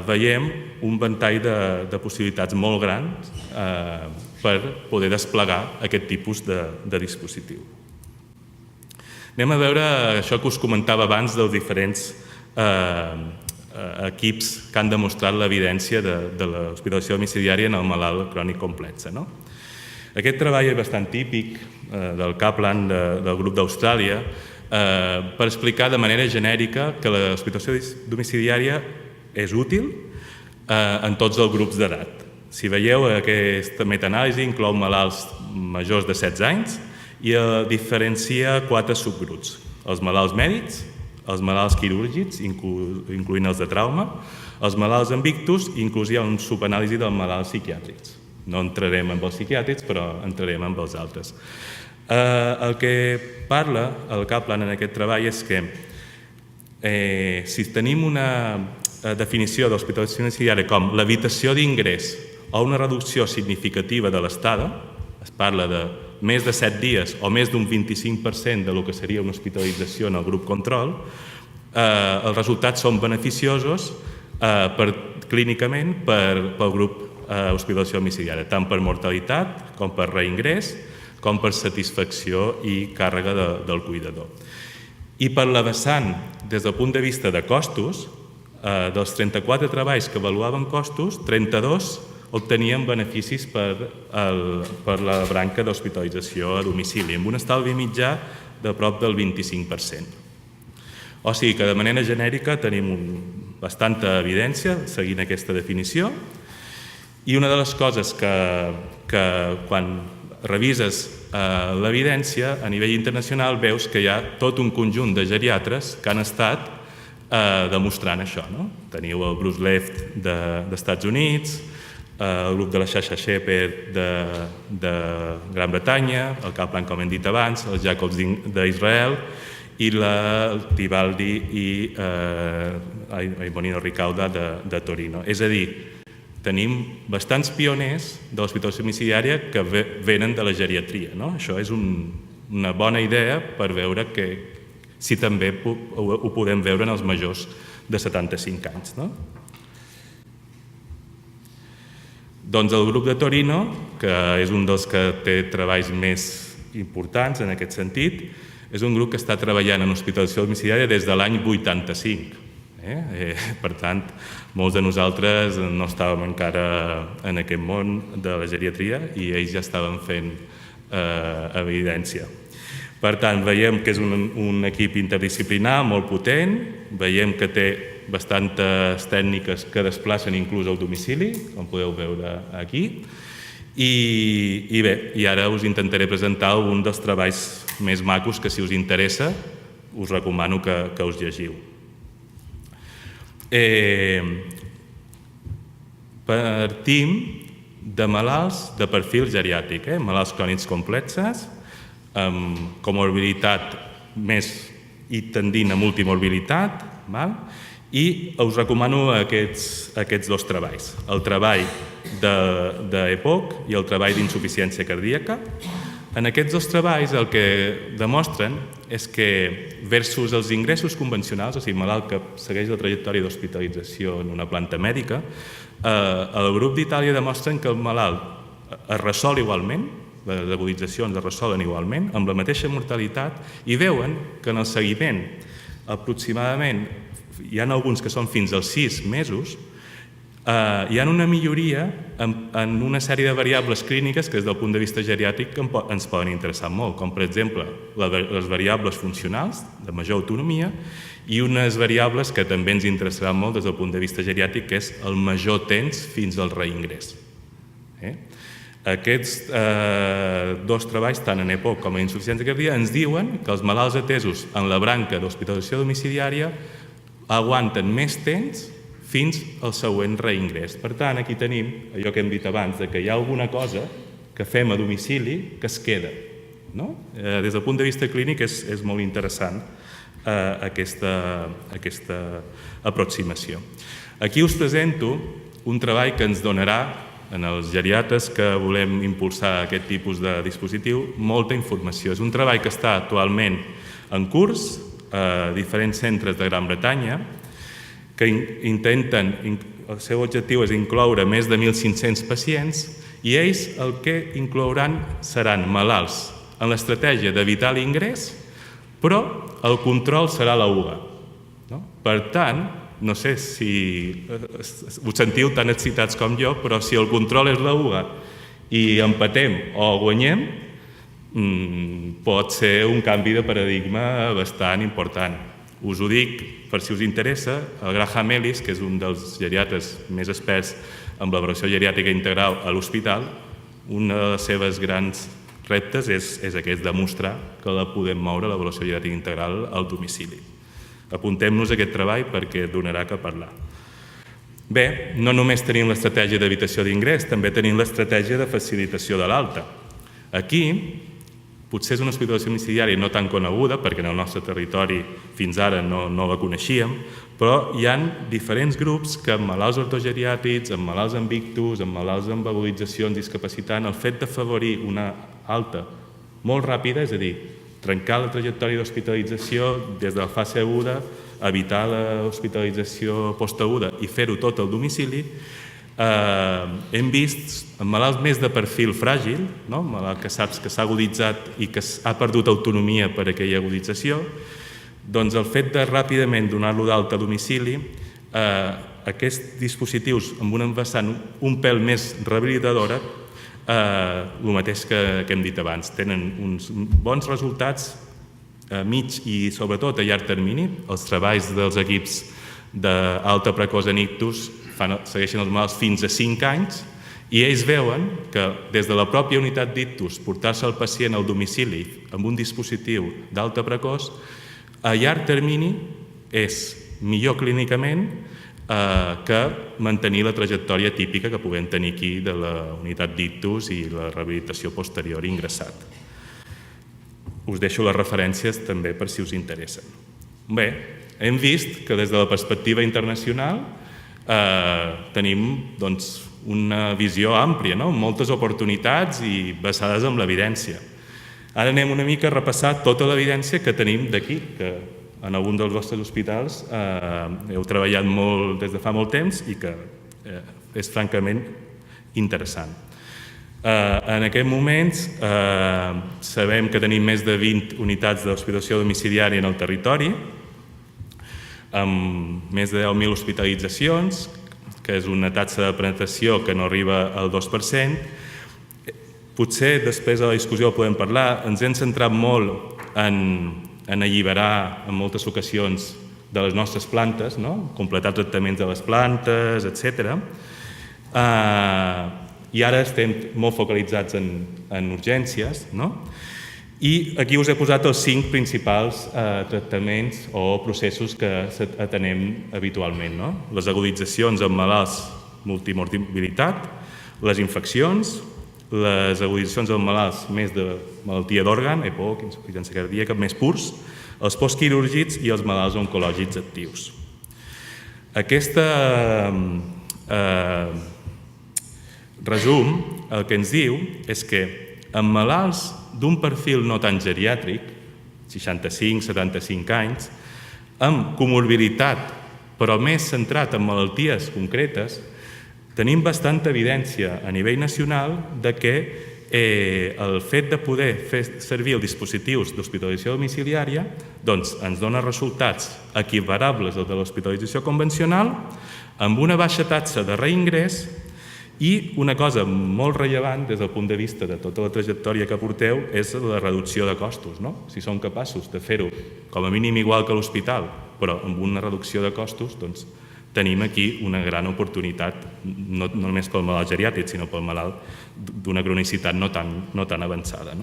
veiem un ventall de possibilitats molt grans per poder desplegar aquest tipus de dispositiu. Anem a veure això que us comentava abans dels diferents equips que han demostrat l'evidència de l'hospitalització domiciliària en el malalt crònic complex. Aquest treball és bastant típic del Kaplan, del grup d'Austràlia, per explicar de manera genèrica que l'hospitalització domiciliària és útil en tots els grups d'edat. Si veieu, aquesta metaanàlisi inclou malalts majors de 16 anys i diferencia 4 subgrups: els malalts mèdics, els malalts quirúrgics, incloent els de trauma, els malalts amb ictus, inclús hi ha un subanàlisi dels malalts psiquiàtrics. No entrarem en els psiquiàtrics, però entrarem en els altres. El que parla el Kaplan en aquest treball és que si tenim una definició d'hospitalització domiciliària com l'evitació d'ingrés o una reducció significativa de l'estada, es parla de més de 7 dies o més d'un 25% del que seria una hospitalització en el grup control, els resultats són beneficiosos clínicament pel grup hospitalització domiciliària, tant per mortalitat com per reingrés, com per satisfacció i càrrega del cuidador. I per la vessant, des del punt de vista de costos, dels 34 treballs que avaluaven costos, 32 obtenien beneficis per la branca d'hospitalització a domicili, amb un estalvi mitjà de prop del 25%. O sigui que de manera genèrica tenim bastanta evidència seguint aquesta definició, i una de les coses que quan revises l'evidència a nivell internacional veus que hi ha tot un conjunt de geriatres que han estat demostrant això. Teniu el Bruce Left d'Estats Units, el grup de la xarxa Shepherd de Gran Bretanya, el Kaplan, com hem dit abans, els Jacobs d'Israel i el Tibaldi i Bonino Ricauda de Torino. És a dir, tenim bastants pioners de l'hospitalització domiciliària que venen de la geriatria. Això és una bona idea per veure si també ho podem veure en els majors de 75 anys. Doncs el grup de Torino, que és un dels que té treballs més importants en aquest sentit, és un grup que està treballant en hospitalització domiciliària des de l'any 85. Per tant, molts de nosaltres no estàvem encara en aquest món de la geriatria i ells ja estaven fent evidència. Per tant, veiem que és un equip interdisciplinar molt potent, veiem que té bastantes tècniques que desplacen inclús al domicili, com podeu veure aquí, i bé, i ara us intentaré presentar un dels treballs més macos que, si us interessa, us recomano que us llegiu. Partim de malalts de perfil geriàtric, malalts crònics complexes, amb comorbiditat més i tendint a multimorbilitat, i us recomano aquests dos treballs, el treball d'EPOC i el treball d'insuficiència cardíaca. En aquests dos treballs el que demostren és que versus els ingressos convencionals, o sigui, malalt que segueix la trajectòria d'hospitalització en una planta mèdica, el grup d'Itàlia demostren que el malalt es resol igualment, les aguditzacions es resolen igualment, amb la mateixa mortalitat, i veuen que en el seguiment aproximadament, hi ha alguns que són fins als 6 mesos, hi ha una milloria en una sèrie de variables clíniques que des del punt de vista geriàtric ens poden interessar molt, com per exemple les variables funcionals de major autonomia i unes variables que també ens interessaran molt des del punt de vista geriàtric, que és el major temps fins al reingrés. Aquests dos treballs, tant en EPOC com en insuficiència cardíaca, ens diuen que els malalts atesos en la branca d'hospitalització domiciliària aguanten més temps fins al següent reingrés. Per tant, aquí tenim allò que hem dit abans, que hi ha alguna cosa que fem a domicili que es queda. Des del punt de vista clínic és molt interessant aquesta aproximació. Aquí us presento un treball que ens donarà, en els geriatres que volem impulsar aquest tipus de dispositiu, molta informació. És un treball que està actualment en curs a diferents centres de Gran Bretanya, que intenten, el seu objectiu és incloure més de 1.500 pacients i ells el que inclouran seran malalts en l'estratègia d'evitar l'ingrés, però el control serà la UGA. Per tant, no sé si us sentiu tan excitats com jo, però si el control és la UGA i empatem o guanyem, pot ser un canvi de paradigma bastant important. Us ho dic per si us interessa, el Graham Ellis, que és un dels geriatres més experts en valoració geriàtrica integral a l'hospital, un dels seus grans reptes és aquest, demostrar que la podem moure, l'avaluació geriàtrica integral, al domicili. Apuntem-nos a aquest treball perquè donarà que parlar. Bé, no només tenim l'estratègia d'evitació d'ingrés, també tenim l'estratègia de facilitació de l'alta. Aquí, potser és una hospitalització domiciliària no tan coneguda, perquè en el nostre territori fins ara no la coneixíem, però hi ha diferents grups que amb malalts ortogeriàtrics, amb malalts amb ictus, amb malalts amb vagolitzacions discapacitant, el fet d'afavorir una alta molt ràpida, és a dir, trencar la trajectòria d'hospitalització des de la fase aguda, evitar l'hospitalització postaguda i fer-ho tot al domicili, hem vist en malalts més de perfil fràgil, malalt que saps que s'ha aguditzat i que ha perdut autonomia per aquella agudització, doncs el fet de ràpidament donar-lo d'alta a domicili, aquests dispositius amb una vessant un pèl més rehabilitadora, el mateix que hem dit abans, tenen uns bons resultats a mig i sobretot a llarg termini. Els treballs dels equips d'alta precoç en ictus segueixen els malalts fins a 5 anys i ells veuen que des de la pròpia unitat d'ictus portar-se el pacient al domicili amb un dispositiu d'alta precoç a llarg termini és millor clínicament que mantenir la trajectòria típica que puguem tenir aquí de la unitat d'ictus i la rehabilitació posterior ingressat. Us deixo les referències també per si us interessen. Bé, hem vist que des de la perspectiva internacional tenim una visió àmplia, amb moltes oportunitats i basades en l'evidència. Ara anem una mica a repassar tota l'evidència que tenim d'aquí, que en algun dels vostres hospitals heu treballat molt des de fa molt temps i que és francament interessant. En aquest moments sabem que tenim més de 20 unitats d'hospitalització domiciliària en el territori, amb més de 10.000 hospitalitzacions, que és una taxa de penetració que no arriba al 2%. Potser després de la discussió podem parlar, ens hem centrat molt en alliberar en moltes ocasions de les nostres plantes, completar tractaments de les plantes, etc. I ara estem molt focalitzats en urgències, i aquí us he posat els 5 principals tractaments o processos que atenem habitualment. Les aguditzacions en malalts multimorbilitat, les infeccions, les aguditzacions en malalts més de malaltia d'òrgan, EPOC, insuficiència cardíaca, més purs, els postquirúrgics i els malalts oncològics actius. Aquest resum el que ens diu és que en malalts d'un perfil no tan geriàtric, 65-75 anys, amb comorbilitat, però més centrat en malalties concretes, tenim bastanta evidència a nivell nacional de que el fet de poder fer servir els dispositius d'hospitalització domiciliària ens dona resultats equiparables als de l'hospitalització convencional amb una baixa taxa de reingrés i una cosa molt rellevant des del punt de vista de tota la trajectòria que porteu és la reducció de costos. Si som capaços de fer-ho com a mínim igual que l'hospital, però amb una reducció de costos, doncs tenim aquí una gran oportunitat, no només pel malalt geriàtric, sinó pel malalt d'una cronicitat no tan avançada.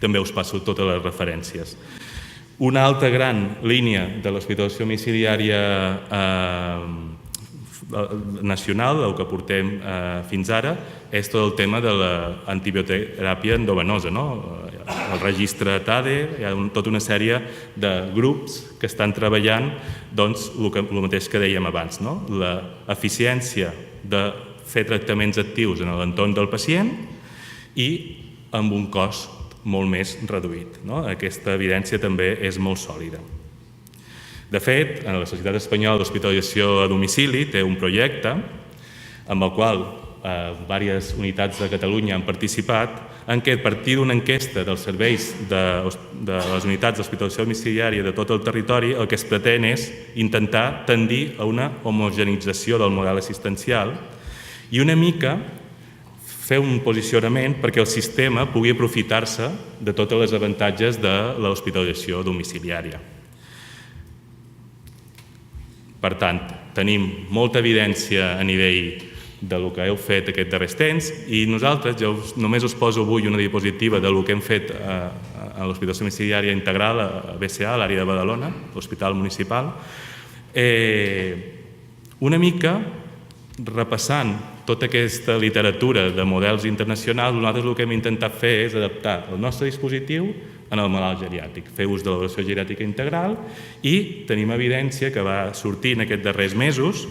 També us passo totes les referències. Una altra gran línia de l'hospitalització domiciliària nacional, el que portem fins ara, és tot el tema de l'antibioteràpia endovenosa. El registre TADE, hi ha tota una sèrie de grups que estan treballant el mateix que dèiem abans, l'eficiència de fer tractaments actius en l'entorn del pacient i amb un cost molt més reduït. Aquesta evidència també és molt sòlida. De fet, la Societat Espanyola d'Hospitalització a Domicili té un projecte amb el qual diverses unitats de Catalunya han participat, en què a partir d'una enquesta dels serveis de les unitats d'hospitalització domiciliària de tot el territori, el que es pretén és intentar tendir a una homogenització del model assistencial i una mica fer un posicionament perquè el sistema pugui aprofitar-se de tots els avantatges de l'hospitalització domiciliària. Per tant, tenim molta evidència a nivell del que heu fet aquests darrers temps i nosaltres, només us poso avui una diapositiva del que hem fet a l'hospitalització domiciliària integral a BCA, a l'àrea de Badalona, l'Hospital Municipal, una mica repassant tota aquesta literatura de models internacionals. Nosaltres el que hem intentat fer és adaptar el nostre dispositiu en el malalt geriàtric, fer ús de l'avaluació geriàtrica integral i tenim evidència que va sortir en aquests darrers mesos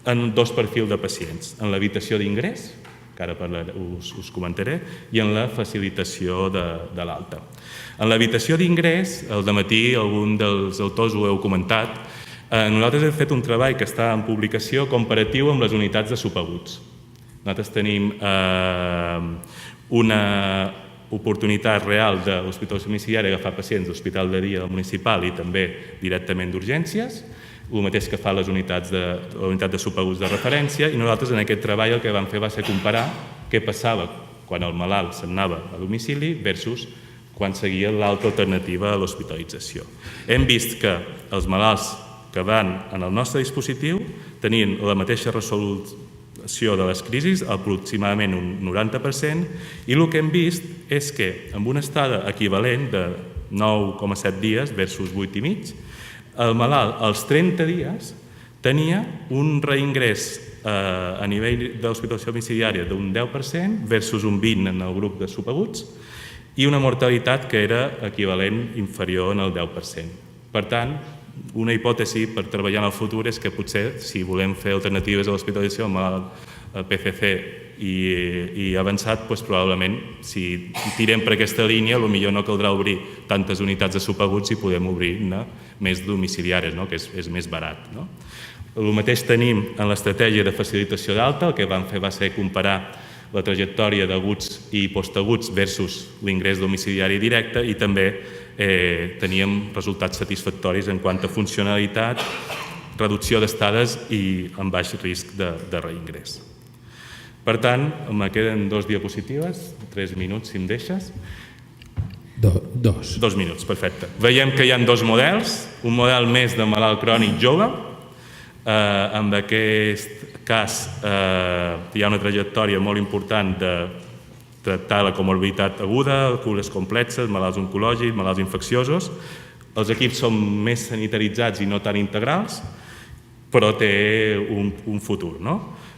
en dos perfils de pacients, en l'habitació d'ingrés, que ara us comentaré, i en la facilitació de l'alta. En l'habitació d'ingrés, al dematí algun dels autors ho heu comentat, nosaltres hem fet un treball que està en publicació comparatiu amb les unitats de subaguts. Nosaltres tenim una oportunitat real de l'hospitalització domiciliària agafar pacients d'hospital de dia del municipal i també directament d'urgències, el mateix que fa la unitat de subaguts de referència, i nosaltres en aquest treball el que vam fer va ser comparar què passava quan el malalt se'n anava a domicili versus quan seguia l'altra alternativa a l'hospitalització. Hem vist que els malalts que van en el nostre dispositiu tenien la mateixa resolució de les crisis, aproximadament un 90%, i el que hem vist és que amb una estada equivalent de 9,7 dies versus 8 i mig, el malalt als 30 dies tenia un reingrés a nivell d'hospitalització domiciliària d'un 10% versus un 20% en el grup de subaguts i una mortalitat que era equivalent inferior en el 10%. Per tant, una hipòtesi per treballar en el futur és que potser, si volem fer alternatives a l'hospitalització amb el PCC i avançat, probablement, si tirem per aquesta línia, potser no caldrà obrir tantes unitats de subaguts i podem obrir-ne més domiciliàries, que és més barat. El mateix tenim en l'estratègia de facilitació d'alta. El que vam fer va ser comparar la trajectòria d'aguts i postaguts versus l'ingrés domiciliari directe i també teníem resultats satisfactoris en quant a funcionalitat, reducció d'estades i amb baix risc de reingrés. Per tant, me queden 2 diapositives, 3 minuts si em deixes. 2 minuts, perfecte. Veiem que hi ha 2 models, un model més de malalt crònic jove, en aquest cas hi ha una trajectòria molt important de tractar la comorbiditat aguda, cures complexes, malalts oncològics, malalts infecciosos. Els equips són més sanitaritzats i no tan integrals, però té un futur,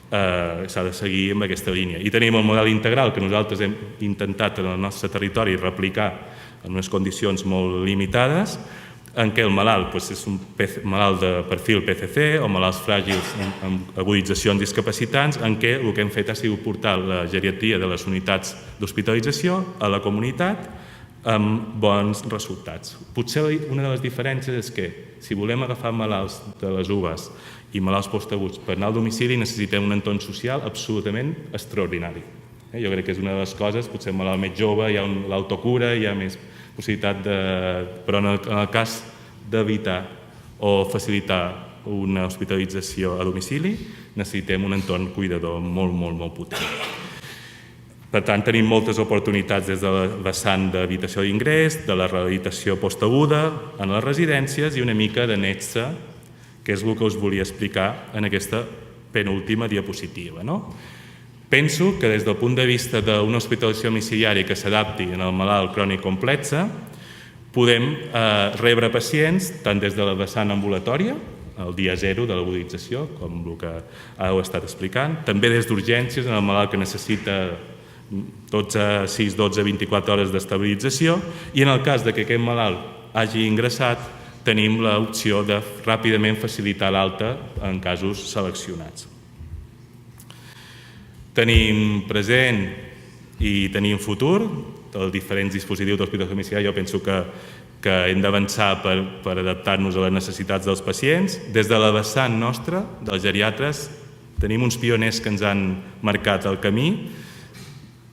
s'ha de seguir amb aquesta línia. I tenim el model integral que nosaltres hem intentat en el nostre territori replicar en unes condicions molt limitades, en què el malalt és un malalt de perfil PCC o malalts fràgils amb aguditzacions discapacitants, en què el que hem fet ha sigut portar la geriatria de les unitats d'hospitalització a la comunitat amb bons resultats. Potser una de les diferències és que si volem agafar malalts de les UVAs i malalts postaguts per anar al domicili necessitem un entorn social absolutament extraordinari. Jo crec que és una de les coses, potser el malalt més jove hi ha l'autocura, hi ha més possibilitat de... Però en el cas d'evitar o facilitar una hospitalització a domicili, necessitem un entorn cuidador molt potent. Per tant, tenim moltes oportunitats des del vessant d'habitació d'ingrés, de la rehabilitació postaguda en les residències i una mica d'annexa, que és el que us volia explicar en aquesta penúltima diapositiva. Penso que des del punt de vista d'una hospitalització domiciliària que s'adapti en el malalt crònic complex, podem rebre pacients tant des de la vessant ambulatòria, el dia 0 de l'agudització, com el que heu estat explicant, també des d'urgències en el malalt que necessita 6, 12, 24 hores d'estabilització i en el cas que aquest malalt hagi ingressat tenim l'opció de ràpidament facilitar l'alta en casos seleccionats. Tenim present i tenim futur els diferents dispositius d'hospitalització domiciliària. Jo penso que hem d'avançar per adaptar-nos a les necessitats dels pacients. Des de la vessant nostra, dels geriatres, tenim uns pioners que ens han marcat el camí.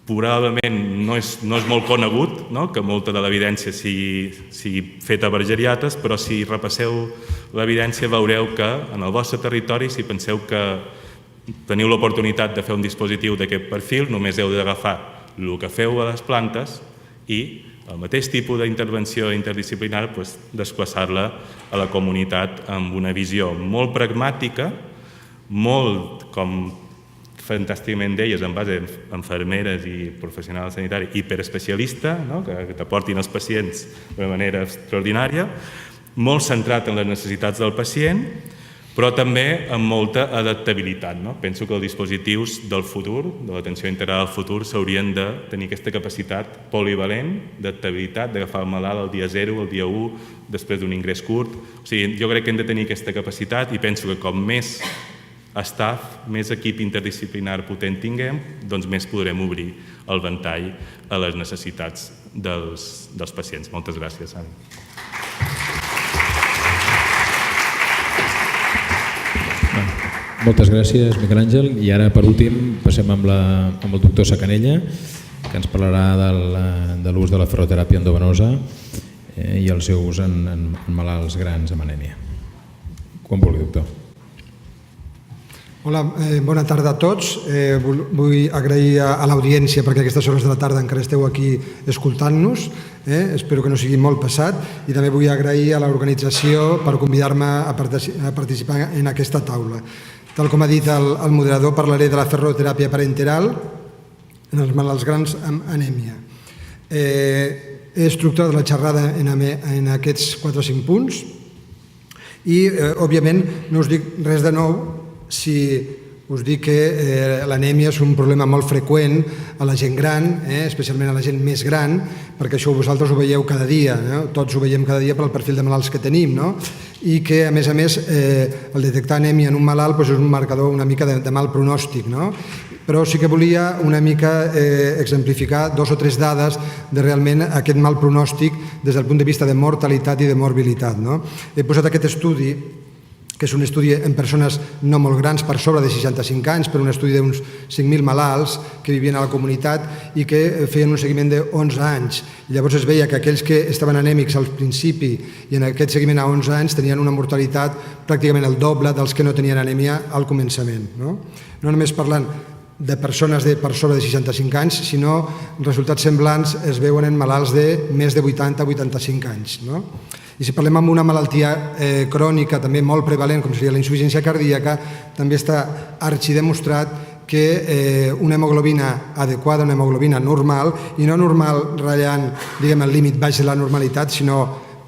Probablement no és molt conegut que molta de l'evidència sigui feta per geriatres, però si repasseu l'evidència veureu que en el vostre territori, si penseu que teniu l'oportunitat de fer un dispositiu d'aquest perfil, només heu d'agafar el que feu a les plantes i el mateix tipus d'intervenció interdisciplinar desplaçar-la a la comunitat amb una visió molt pragmàtica, molt, com fantàsticament deies, en base a infermeres i professionals sanitaris, hiperespecialista, que t'aportin els pacients de manera extraordinària, molt centrat en les necessitats del pacient, però també amb molta adaptabilitat. Penso que els dispositius del futur, de l'atenció integrada del futur, s'haurien de tenir aquesta capacitat polivalent, d'adaptabilitat, d'agafar el malalt el dia 0, el dia 1, després d'un ingrés curt. Jo crec que hem de tenir aquesta capacitat i penso que com més staff, més equip interdisciplinar potent tinguem, doncs més podrem obrir el ventall a les necessitats dels pacients. Moltes gràcies, Anna. Moltes gràcies, Miquel Àngel. I ara, per últim, passem amb el doctor Sacanella, que ens parlarà de l'ús de la ferroteràpia endovenosa i el seu ús en malalts grans amb anèmia. Quan vulgui, doctor. Hola, bona tarda a tots. Vull agrair a l'audiència perquè a aquestes hores de la tarda encara esteu aquí escoltant-nos. Espero que no sigui molt passat. I també vull agrair a l'organització per convidar-me a participar en aquesta taula. Tal com ha dit el moderador, parlaré de la ferroteràpia parenteral en els malalts grans amb anèmia. He estructurat la xerrada en aquests 4 o 5 punts i, òbviament, no us dic res de nou si us dic que l'anèmia és un problema molt freqüent a la gent gran, especialment a la gent més gran, perquè això vosaltres ho veieu cada dia, tots ho veiem cada dia per al perfil de malalts que tenim, i que, a més, el detectar anèmia en un malalt és un marcador una mica de mal pronòstic, però sí que volia una mica exemplificar 2 o 3 dades de realment aquest mal pronòstic des del punt de vista de mortalitat i de morbilitat. He posat aquest estudi, que és un estudi en persones no molt grans, per sobre de 65 anys, per un estudi d'uns 5.000 malalts que vivien a la comunitat i que feien un seguiment de 11 anys. Llavors es veia que aquells que estaven anèmics al principi i en aquest seguiment a 11 anys tenien una mortalitat pràcticament el doble dels que no tenien anèmia al començament. No només parlant de persones per sobre de 65 anys, sinó resultats semblants es veuen en malalts de més de 80-85 anys. I si parlem amb una malaltia crònica també molt prevalent, com seria la insuficiència cardíaca, també està arxidemostrat que una hemoglobina adequada, una hemoglobina normal, i no normal ratllant el límit baix de la normalitat, sinó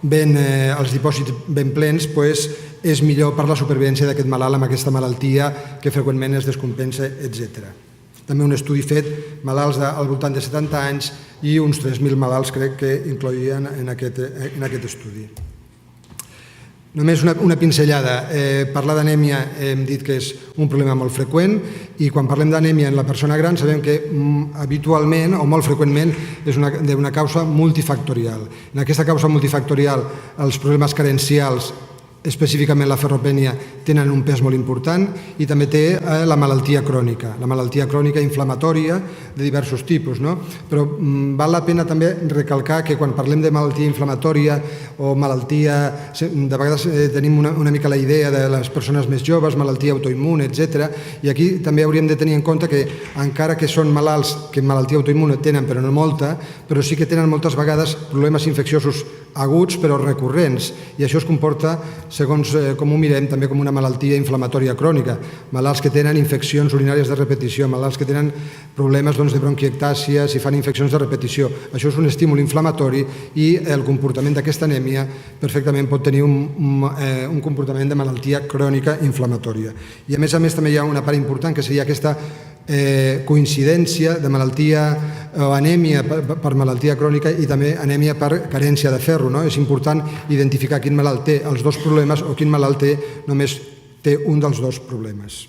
els dipòsits ben plens, és millor per la supervivència d'aquest malalt amb aquesta malaltia que freqüentment es descompensa, etc. També un estudi fet, malalts al voltant de 70 anys i uns 3.000 malalts crec que incloïen en aquest estudi. Només una pinzellada. Parlar d'anèmia hem dit que és un problema molt freqüent i quan parlem d'anèmia en la persona gran sabem que habitualment o molt freqüentment és d'una causa multifactorial. En aquesta causa multifactorial els problemes carencials específicament la ferropènia, tenen un pes molt important, i també té la malaltia crònica inflamatòria de diversos tipus. Però val la pena també recalcar que quan parlem de malaltia inflamatòria o malaltia, de vegades tenim una mica la idea de les persones més joves, malaltia autoimmune, etc. I aquí també hauríem de tenir en compte que encara que són malalts que malaltia autoimmune tenen, però no molta, però sí que tenen moltes vegades problemes infecciosos aguts però recurrents, i això es comporta, segons com ho mirem, també com una malaltia inflamatòria crònica. Malalts que tenen infeccions urinàries de repetició, malalts que tenen problemes de bronquiectàsia si fan infeccions de repetició. Això és un estímul inflamatori i el comportament d'aquesta anèmia perfectament pot tenir un comportament de malaltia crònica inflamatòria. I a més també hi ha una part important que seria aquesta coincidència de malaltia o anèmia per malaltia crònica i també anèmia per carència de ferro. És important identificar quin malalt té els dos problemes o quin malalt només té un dels dos problemes.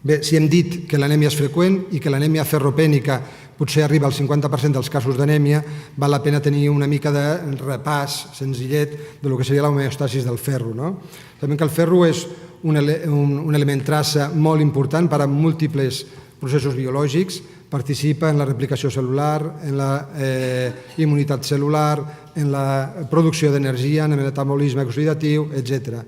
Bé, si hem dit que l'anèmia és freqüent i que l'anèmia ferropènica potser arriba al 50% dels casos d'anèmia, val la pena tenir una mica de repàs senzillet de lo que seria l'homeostasis del ferro. Sabem que el ferro és un element traça molt important per a múltiples processos biològics, participa en la replicació cel·lular, en la immunitat cel·lular, en la producció d'energia, en el metabolisme oxidatiu, etc.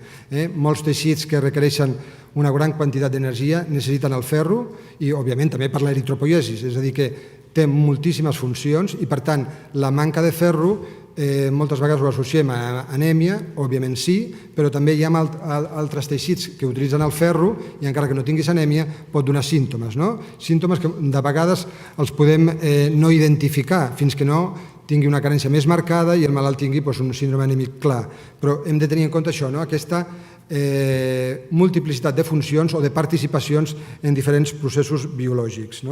Molts teixits que requereixen una gran quantitat d'energia necessiten el ferro i, òbviament, també per l'eritropoiesis, és a dir, que té moltíssimes funcions i, per tant, la manca de ferro moltes vegades ho associem a anèmia, òbviament sí, però també hi ha altres teixits que utilitzen el ferro i encara que no tinguis anèmia pot donar símptomes. Símptomes que de vegades els podem no identificar fins que no tingui una carència més marcada i el malalt tingui un síndrome anèmic clar. Però hem de tenir en compte això, aquesta multiplicitat de funcions o de participacions en diferents processos biològics.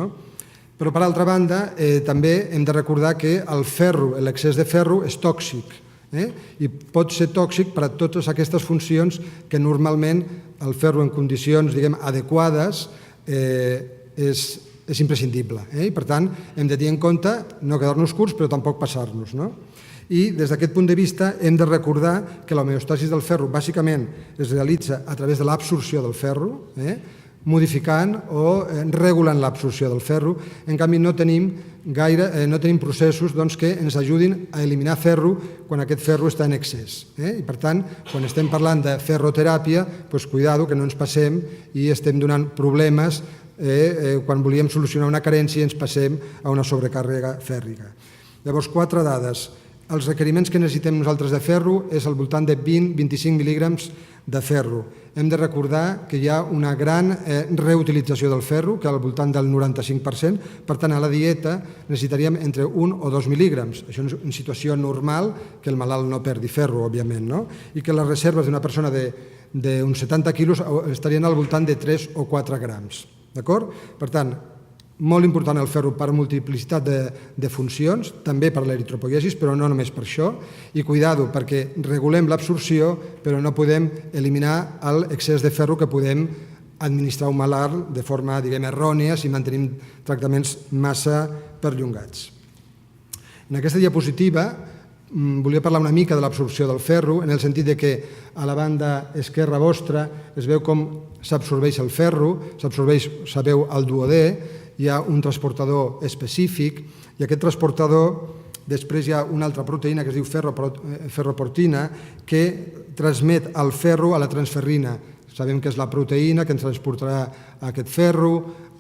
Però, per altra banda, també hem de recordar que el ferro, l'excés de ferro, és tòxic i pot ser tòxic per a totes aquestes funcions que normalment el ferro en condicions adequades és imprescindible. I, per tant, hem de tenir en compte no quedar-nos curts, però tampoc passar-nos. I des d'aquest punt de vista hem de recordar que l'homeostasis del ferro bàsicament es realitza a través de l'absorció del ferro, modificant o regulant l'absorció del ferro. En canvi, no tenim processos que ens ajudin a eliminar ferro quan aquest ferro està en excés. I, per tant, quan estem parlant de ferroteràpia, cuidado que no ens passem i estem donant problemes quan volíem solucionar una carència i ens passem a una sobrecàrrega fèrrica. Llavors, 4 dades. Els requeriments que necessitem nosaltres de ferro és al voltant de 20-25 mil·lígrams de ferro. Hem de recordar que hi ha una gran reutilització del ferro, que al voltant del 95%, per tant, a la dieta necessitaríem entre 1 o 2 mil·lígrams. Això és una situació normal, que el malalt no perdi ferro, òbviament, i que les reserves d'una persona d'uns 70 quilos estarien al voltant de 3 o 4 grams. D'acord? Per tant, molt important el ferro per multiplicitat de funcions, també per l'eritropoiesis, però no només per això, i cuidado, perquè regulem l'absorció, però no podem eliminar l'excés de ferro que podem administrar un malalt de forma, errònia si mantenim tractaments massa perllongats. En aquesta diapositiva volia parlar una mica de l'absorció del ferro, en el sentit que a la banda esquerra vostra es veu com s'absorbeix el ferro, s'absorbeix, sabeu, el duodè, hi ha un transportador específic i aquest transportador, després hi ha una altra proteïna que es diu ferroportina que transmet el ferro a la transferrina. Sabem que és la proteïna que ens transportarà aquest ferro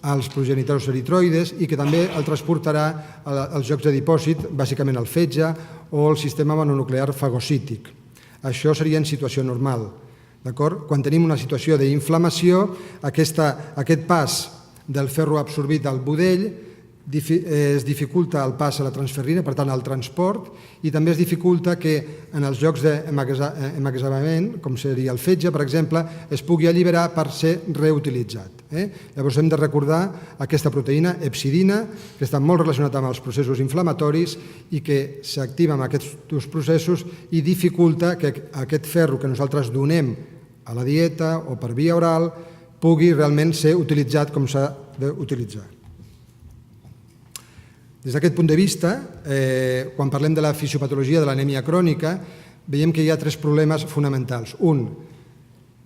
als progenitors eritroides i que també el transportarà als llocs de dipòsit, bàsicament al fetge o al sistema mononuclear fagocític. Això seria en situació normal. Quan tenim una situació d'inflamació, aquest pas del ferro absorbit al budell es dificulta el pas a la transferrina, per tant, el transport, i també es dificulta que en els llocs d'emmagatzemament, com seria el fetge, per exemple, es pugui alliberar per ser reutilitzat. Llavors hem de recordar aquesta proteïna hepcidina, que està molt relacionada amb els processos inflamatoris i que s'activa amb aquests processos i dificulta que aquest ferro que nosaltres donem a la dieta o per via oral pugui realment ser utilitzat com s'ha d'utilitzar. Des d'aquest punt de vista, quan parlem de la fisiopatologia de l'anèmia crònica, veiem que hi ha 3 problemes fonamentals. Un,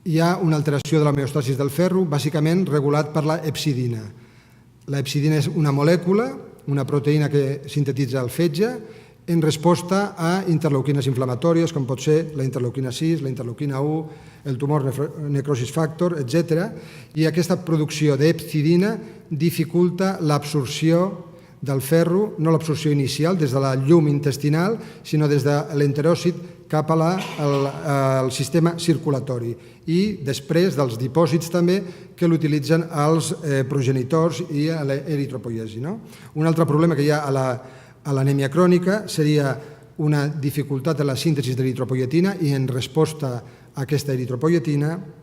hi ha una alteració de l'homeostasis del ferro, bàsicament regulat per la hepcidina. La hepcidina és una molècula, una proteïna que sintetitza el fetge, en resposta a interleuquines inflamatòries, com pot ser la interleuquina 6, la interleuquina 1, el tumor necrosis factor, etc. I aquesta producció d'hepcidina dificulta l'absorció del ferro, no l'absorció inicial des de la llum intestinal, sinó des de l'enteròcit cap al sistema circulatori i després dels dipòsits també que l'utilitzen els progenitors i a l'eritropoiesi. Un altre problema que hi ha a l'anèmia crònica seria una dificultat en la síntesi d'eritropoietina i en resposta a aquesta eritropoietina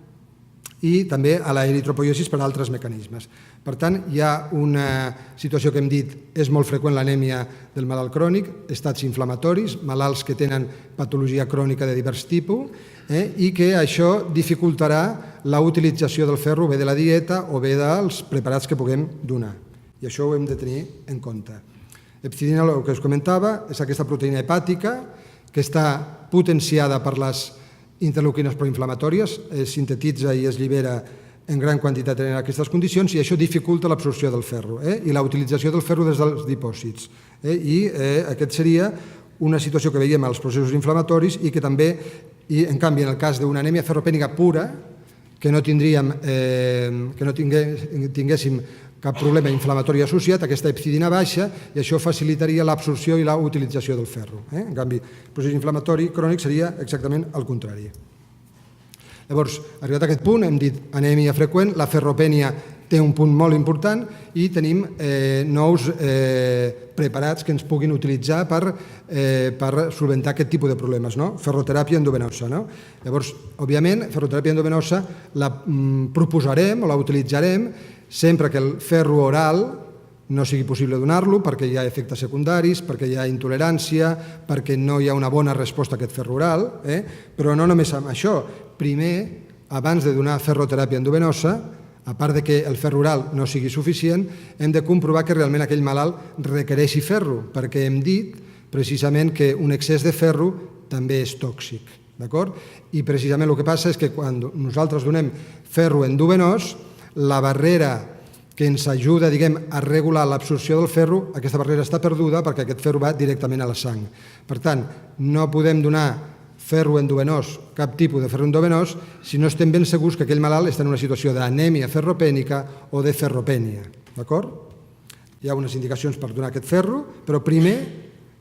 i també a l'eritropoiesis per altres mecanismes. Per tant, hi ha una situació que hem dit és molt freqüent l'anèmia del malalt crònic, estats inflamatoris, malalts que tenen patologia crònica de divers tipus i que això dificultarà la utilització del ferro bé de la dieta o bé dels preparats que puguem donar. I això ho hem de tenir en compte. Hepcidina, el que us comentava, és aquesta proteïna hepàtica que està potenciada per les interleuquines proinflamatòries, es sintetitza i es llibera en gran quantitat en aquestes condicions i això dificulta l'absorció del ferro i la utilització del ferro des dels dipòsits. I aquest seria una situació que veiem als processos inflamatoris i que també, en canvi, en el cas d'una anèmia ferropènica pura, que no tinguéssim cap problema inflamatori associat, aquesta hepcidina baixa i això facilitaria l'absorció i la utilització del ferro. En canvi, el procés inflamatori crònic seria exactament el contrari. Llavors, arribat a aquest punt, hem dit anèmia freqüent, la ferropènia té un punt molt important i tenim nous preparats que ens puguin utilitzar per solventar aquest tipus de problemes, ferroteràpia endovenosa. Llavors, òbviament, ferroteràpia endovenosa la proposarem o la utilitzarem sempre que el ferro oral no sigui possible donar-lo perquè hi ha efectes secundaris, perquè hi ha intolerància, perquè no hi ha una bona resposta a aquest ferro oral, però no només amb això. Primer, abans de donar ferroteràpia endovenosa, a part que el ferro oral no sigui suficient, hem de comprovar que realment aquell malalt requereixi ferro, perquè hem dit precisament que un excés de ferro també és tòxic. I precisament el que passa és que quan nosaltres donem ferro endovenós, la barrera que ens ajuda a regular l'absorció del ferro, aquesta barrera està perduda perquè aquest ferro va directament a la sang. Per tant, no podem donar ferro endovenós, cap tipus de ferro endovenós, si no estem ben segurs que aquell malalt està en una situació d'anèmia ferropènica o de ferropènia. Hi ha unes indicacions per donar aquest ferro, però primer,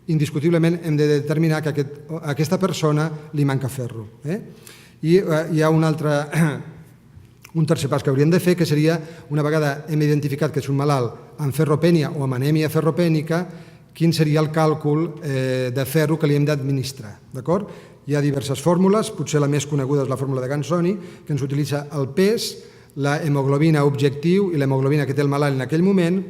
indiscutiblement, hem de determinar que a aquesta persona li manca ferro. I hi ha un tercer pas que hauríem de fer, que seria, una vegada hem identificat que és un malalt amb ferropènia o amb anèmia ferropènica, quin seria el càlcul de ferro que li hem d'administrar. Hi ha diverses fórmules, potser la més coneguda és la fórmula de Gansoni, que ens utilitza el pes, la hemoglobina objectiu i l'hemoglobina que té el malalt en aquell moment,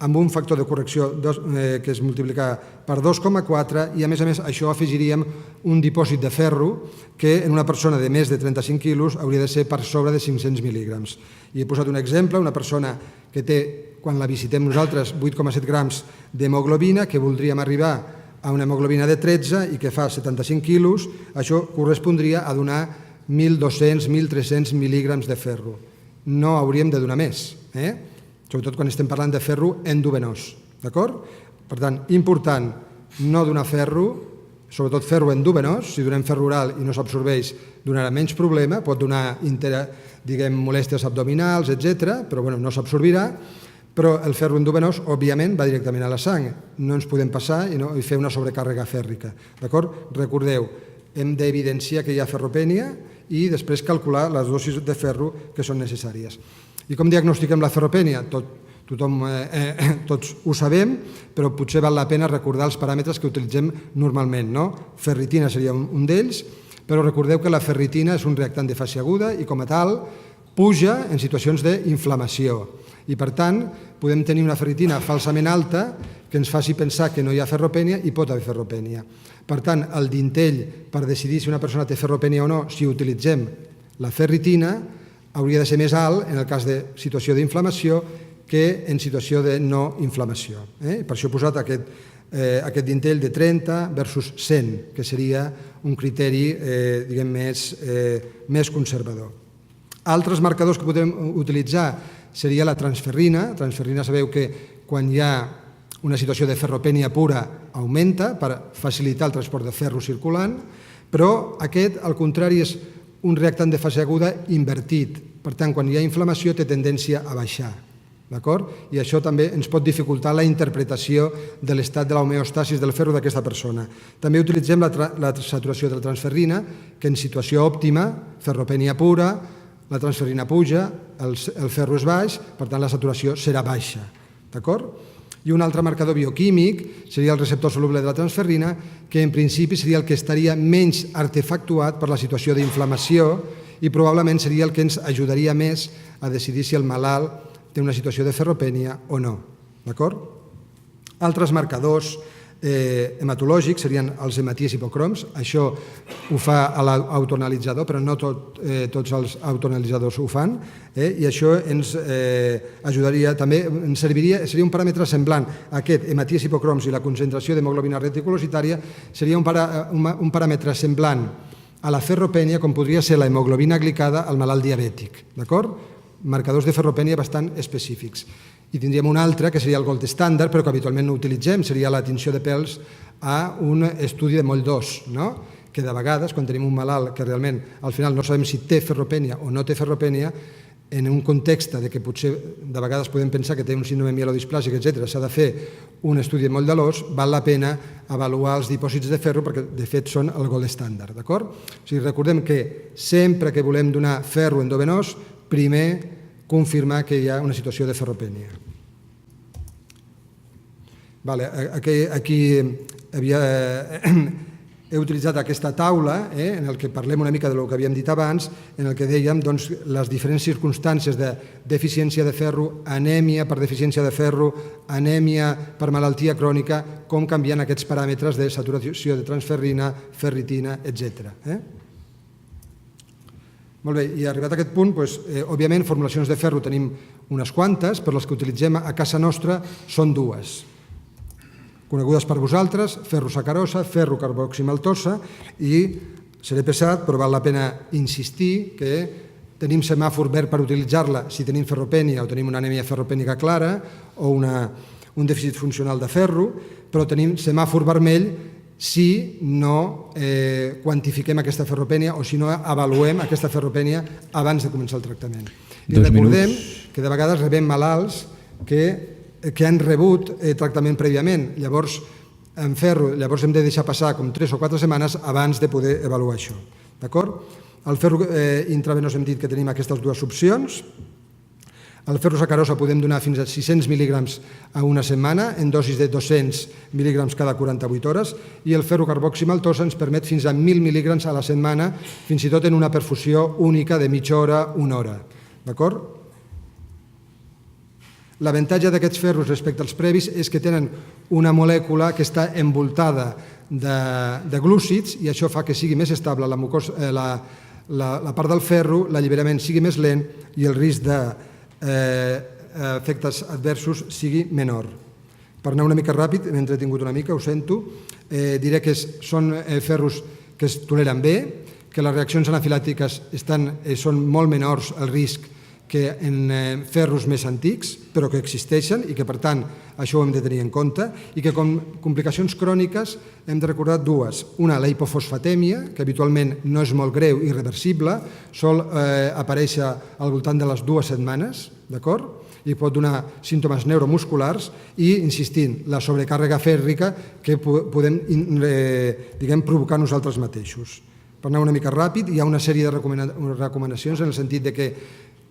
amb un factor de correcció que es multiplica per 2,4 i a més això afegiríem un dipòsit de ferro que en una persona de més de 35 quilos hauria de ser per sobre de 500 mil·lígrams. I he posat un exemple, una persona que té, quan la visitem nosaltres, 8,7 grams d'hemoglobina, que voldríem arribar a una hemoglobina de 13 i que fa 75 quilos, això correspondria a donar 1.200-1.300 mil·lígrams de ferro. No hauríem de donar més, sobretot quan estem parlant de ferro endovenós. Per tant, important no donar ferro, sobretot ferro endovenós. Si donem ferro oral i no s'absorbeix, donarà menys problema, pot donar molèsties abdominals, etc., però no s'absorbirà. Però el ferro endovenós, òbviament, va directament a la sang. No ens podem passar i fer una sobrecàrrega fèrrica. Recordeu, hem d'evidenciar que hi ha ferropènia i després calcular les dosis de ferro que són necessàries. I com diagnostiquem la ferropènia? Tots ho sabem, però potser val la pena recordar els paràmetres que utilitzem normalment. Ferritina seria un d'ells, però recordeu que la ferritina és un reactant de fase aguda i com a tal puja en situacions d'inflamació. I per tant podem tenir una ferritina falsament alta que ens faci pensar que no hi ha ferropènia i pot haver ferropènia. Per tant, el dintell per decidir si una persona té ferropènia o no, si utilitzem la ferritina, hauria de ser més alt en el cas de situació d'inflamació que en situació de no inflamació. Per això he posat aquest aquest dintell de 30 versus 100, que seria un criteri més conservador. Altres marcadors que podem utilitzar seria la transferrina. La transferrina sabeu que quan hi ha una situació de ferropènia pura augmenta per facilitar el transport de ferro circulant, però aquest, al contrari, és un reactant de fase aguda invertit. Per tant, quan hi ha inflamació té tendència a baixar. I això també ens pot dificultar la interpretació de l'estat de l'homeostasis del ferro d'aquesta persona. També utilitzem la saturació de la transferrina, que en situació òptima, ferropènia pura, la transferrina puja, el ferro és baix, per tant la saturació serà baixa. I un altre marcador bioquímic seria el receptor soluble de la transferrina, que en principi seria el que estaria menys artefactuat per la situació d'inflamació i probablement seria el que ens ajudaria més a decidir si el malalt té una situació de ferropènia o no. Altres marcadors hematològics serien els hematies hipocroms. Això ho fa l'autoanalitzador, però no tots els autoanalitzadors ho fan, i això ens ajudaria, també ens serviria, seria un paràmetre semblant a aquest, hematies hipocroms i la concentració d'hemoglobina reticulocitària, seria un paràmetre semblant a la ferropènia, com podria ser la hemoglobina glicada al malalt diabètic. Marcadors de ferropènia bastant específics. I tindríem un altre, que seria el gold standard, però que habitualment no utilitzem, seria la tinció de pèls a un estudi de moll d'os, que de vegades, quan tenim un malalt que realment al final no sabem si té ferropènia o no té ferropènia, en un context que potser de vegades podem pensar que té un síndrome mielodisplàsic, etc., s'ha de fer un estudi de moll de l'os, val la pena avaluar els dipòsits de ferro perquè de fet són el gold standard. Recordem que sempre que volem donar ferro endovenós, primer confirmar que hi ha una situació de ferropènia. Aquí he utilitzat aquesta taula en què parlem una mica del que havíem dit abans, en què dèiem les diferents circumstàncies de deficiència de ferro, anèmia per deficiència de ferro, anèmia per malaltia crònica, com canvien aquests paràmetres de saturació de transferrina, ferritina, etc. Molt bé, i arribat a aquest punt, òbviament, formulacions de ferro tenim unes quantes, però les que utilitzem a casa nostra són dues. Conegudes per vosaltres, ferrosacarosa, ferrocarboximaltosa, i seré pesat, però val la pena insistir que tenim semàfor verd per utilitzar-la si tenim ferropènia o tenim una anèmia ferropènica clara o un dèficit funcional de ferro, però tenim semàfor vermell si no quantifiquem aquesta ferropènia o si no avaluem aquesta ferropènia abans de començar el tractament. I recordem que de vegades rebem malalts que han rebut tractament prèviament. Llavors, en ferro, llavors hem de deixar passar com 3 o 4 setmanes abans de poder avaluar això. Al ferro intravenós hem dit que tenim aquestes dues opcions. El ferrosacarosa podem donar fins a 600 mil·lígrams a una setmana, en dosis de 200 mil·lígrams cada 48 hores, i el ferrocarboximaltosa ens permet fins a 1.000 mil·lígrams a la setmana, fins i tot en una perfusió única de mitja hora, una hora. L'avantatge d'aquests ferros respecte als previs és que tenen una molècula que està envoltada de glúcids i això fa que sigui més estable la part del ferro, l'alliberament sigui més lent i el risc d'efectes adversos sigui menor. Per anar una mica ràpid, m'he entretingut una mica, ho sento, diré que són ferros que es toleren bé, que les reaccions anafilàctiques són molt menors al risc que en ferros més antics, però que existeixen i que, per tant, això ho hem de tenir en compte, i que com complicacions cròniques hem de recordar dues. Una, la hipofosfatèmia, que habitualment no és molt greu i irreversible, sol aparèixer al voltant de les 2 setmanes, i pot donar símptomes neuromusculars, i, insistint, la sobrecàrrega fèrrica que podem provocar nosaltres mateixos. Per anar una mica ràpid, hi ha una sèrie de recomanacions en el sentit de que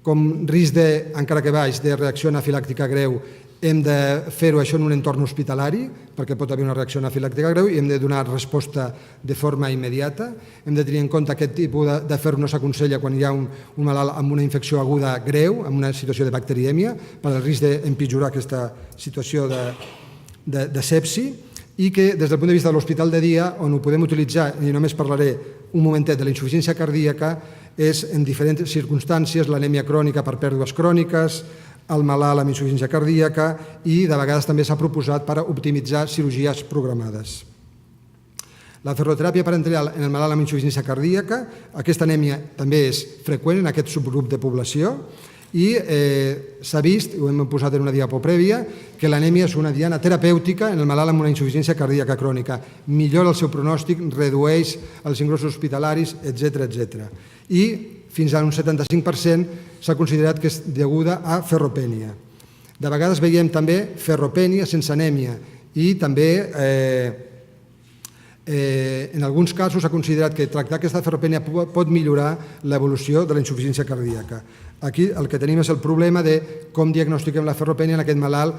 com risc, encara que baix, de reacció anafilàctica greu, hem de fer-ho això en un entorn hospitalari, perquè pot haver una reacció anafilàctica greu i hem de donar resposta de forma immediata. Hem de tenir en compte que aquest tipus de ferro no s'aconsella quan hi ha un malalt amb una infecció aguda greu, amb una situació de bacterièmia, per al risc d'empitjorar aquesta situació de sepsi, i que des del punt de vista de l'hospital de dia, on ho podem utilitzar, i només parlaré un momentet de la insuficiència cardíaca, és en diferents circumstàncies, l'anèmia crònica per pèrdues cròniques, al malalt amb insuficiència cardíaca i de vegades també s'ha proposat per optimitzar cirurgies programades. La ferroteràpia parenteral en el malalt amb insuficiència cardíaca, aquesta anèmia també és freqüent en aquest subgrup de població i s'ha vist, ho hem posat en una diapo prèvia, que l'anèmia és una diana terapèutica en el malalt amb una insuficiència cardíaca crònica. Millora el seu pronòstic, redueix els ingressos hospitalaris, etc. I fins a un 75% s'ha considerat que és deguda a ferropènia. De vegades veiem també ferropènia sense anèmia i també en alguns casos s'ha considerat que tractar aquesta ferropènia pot millorar l'evolució de la insuficiència cardíaca. Aquí el que tenim és el problema de com diagnostiquem la ferropènia en aquest malalt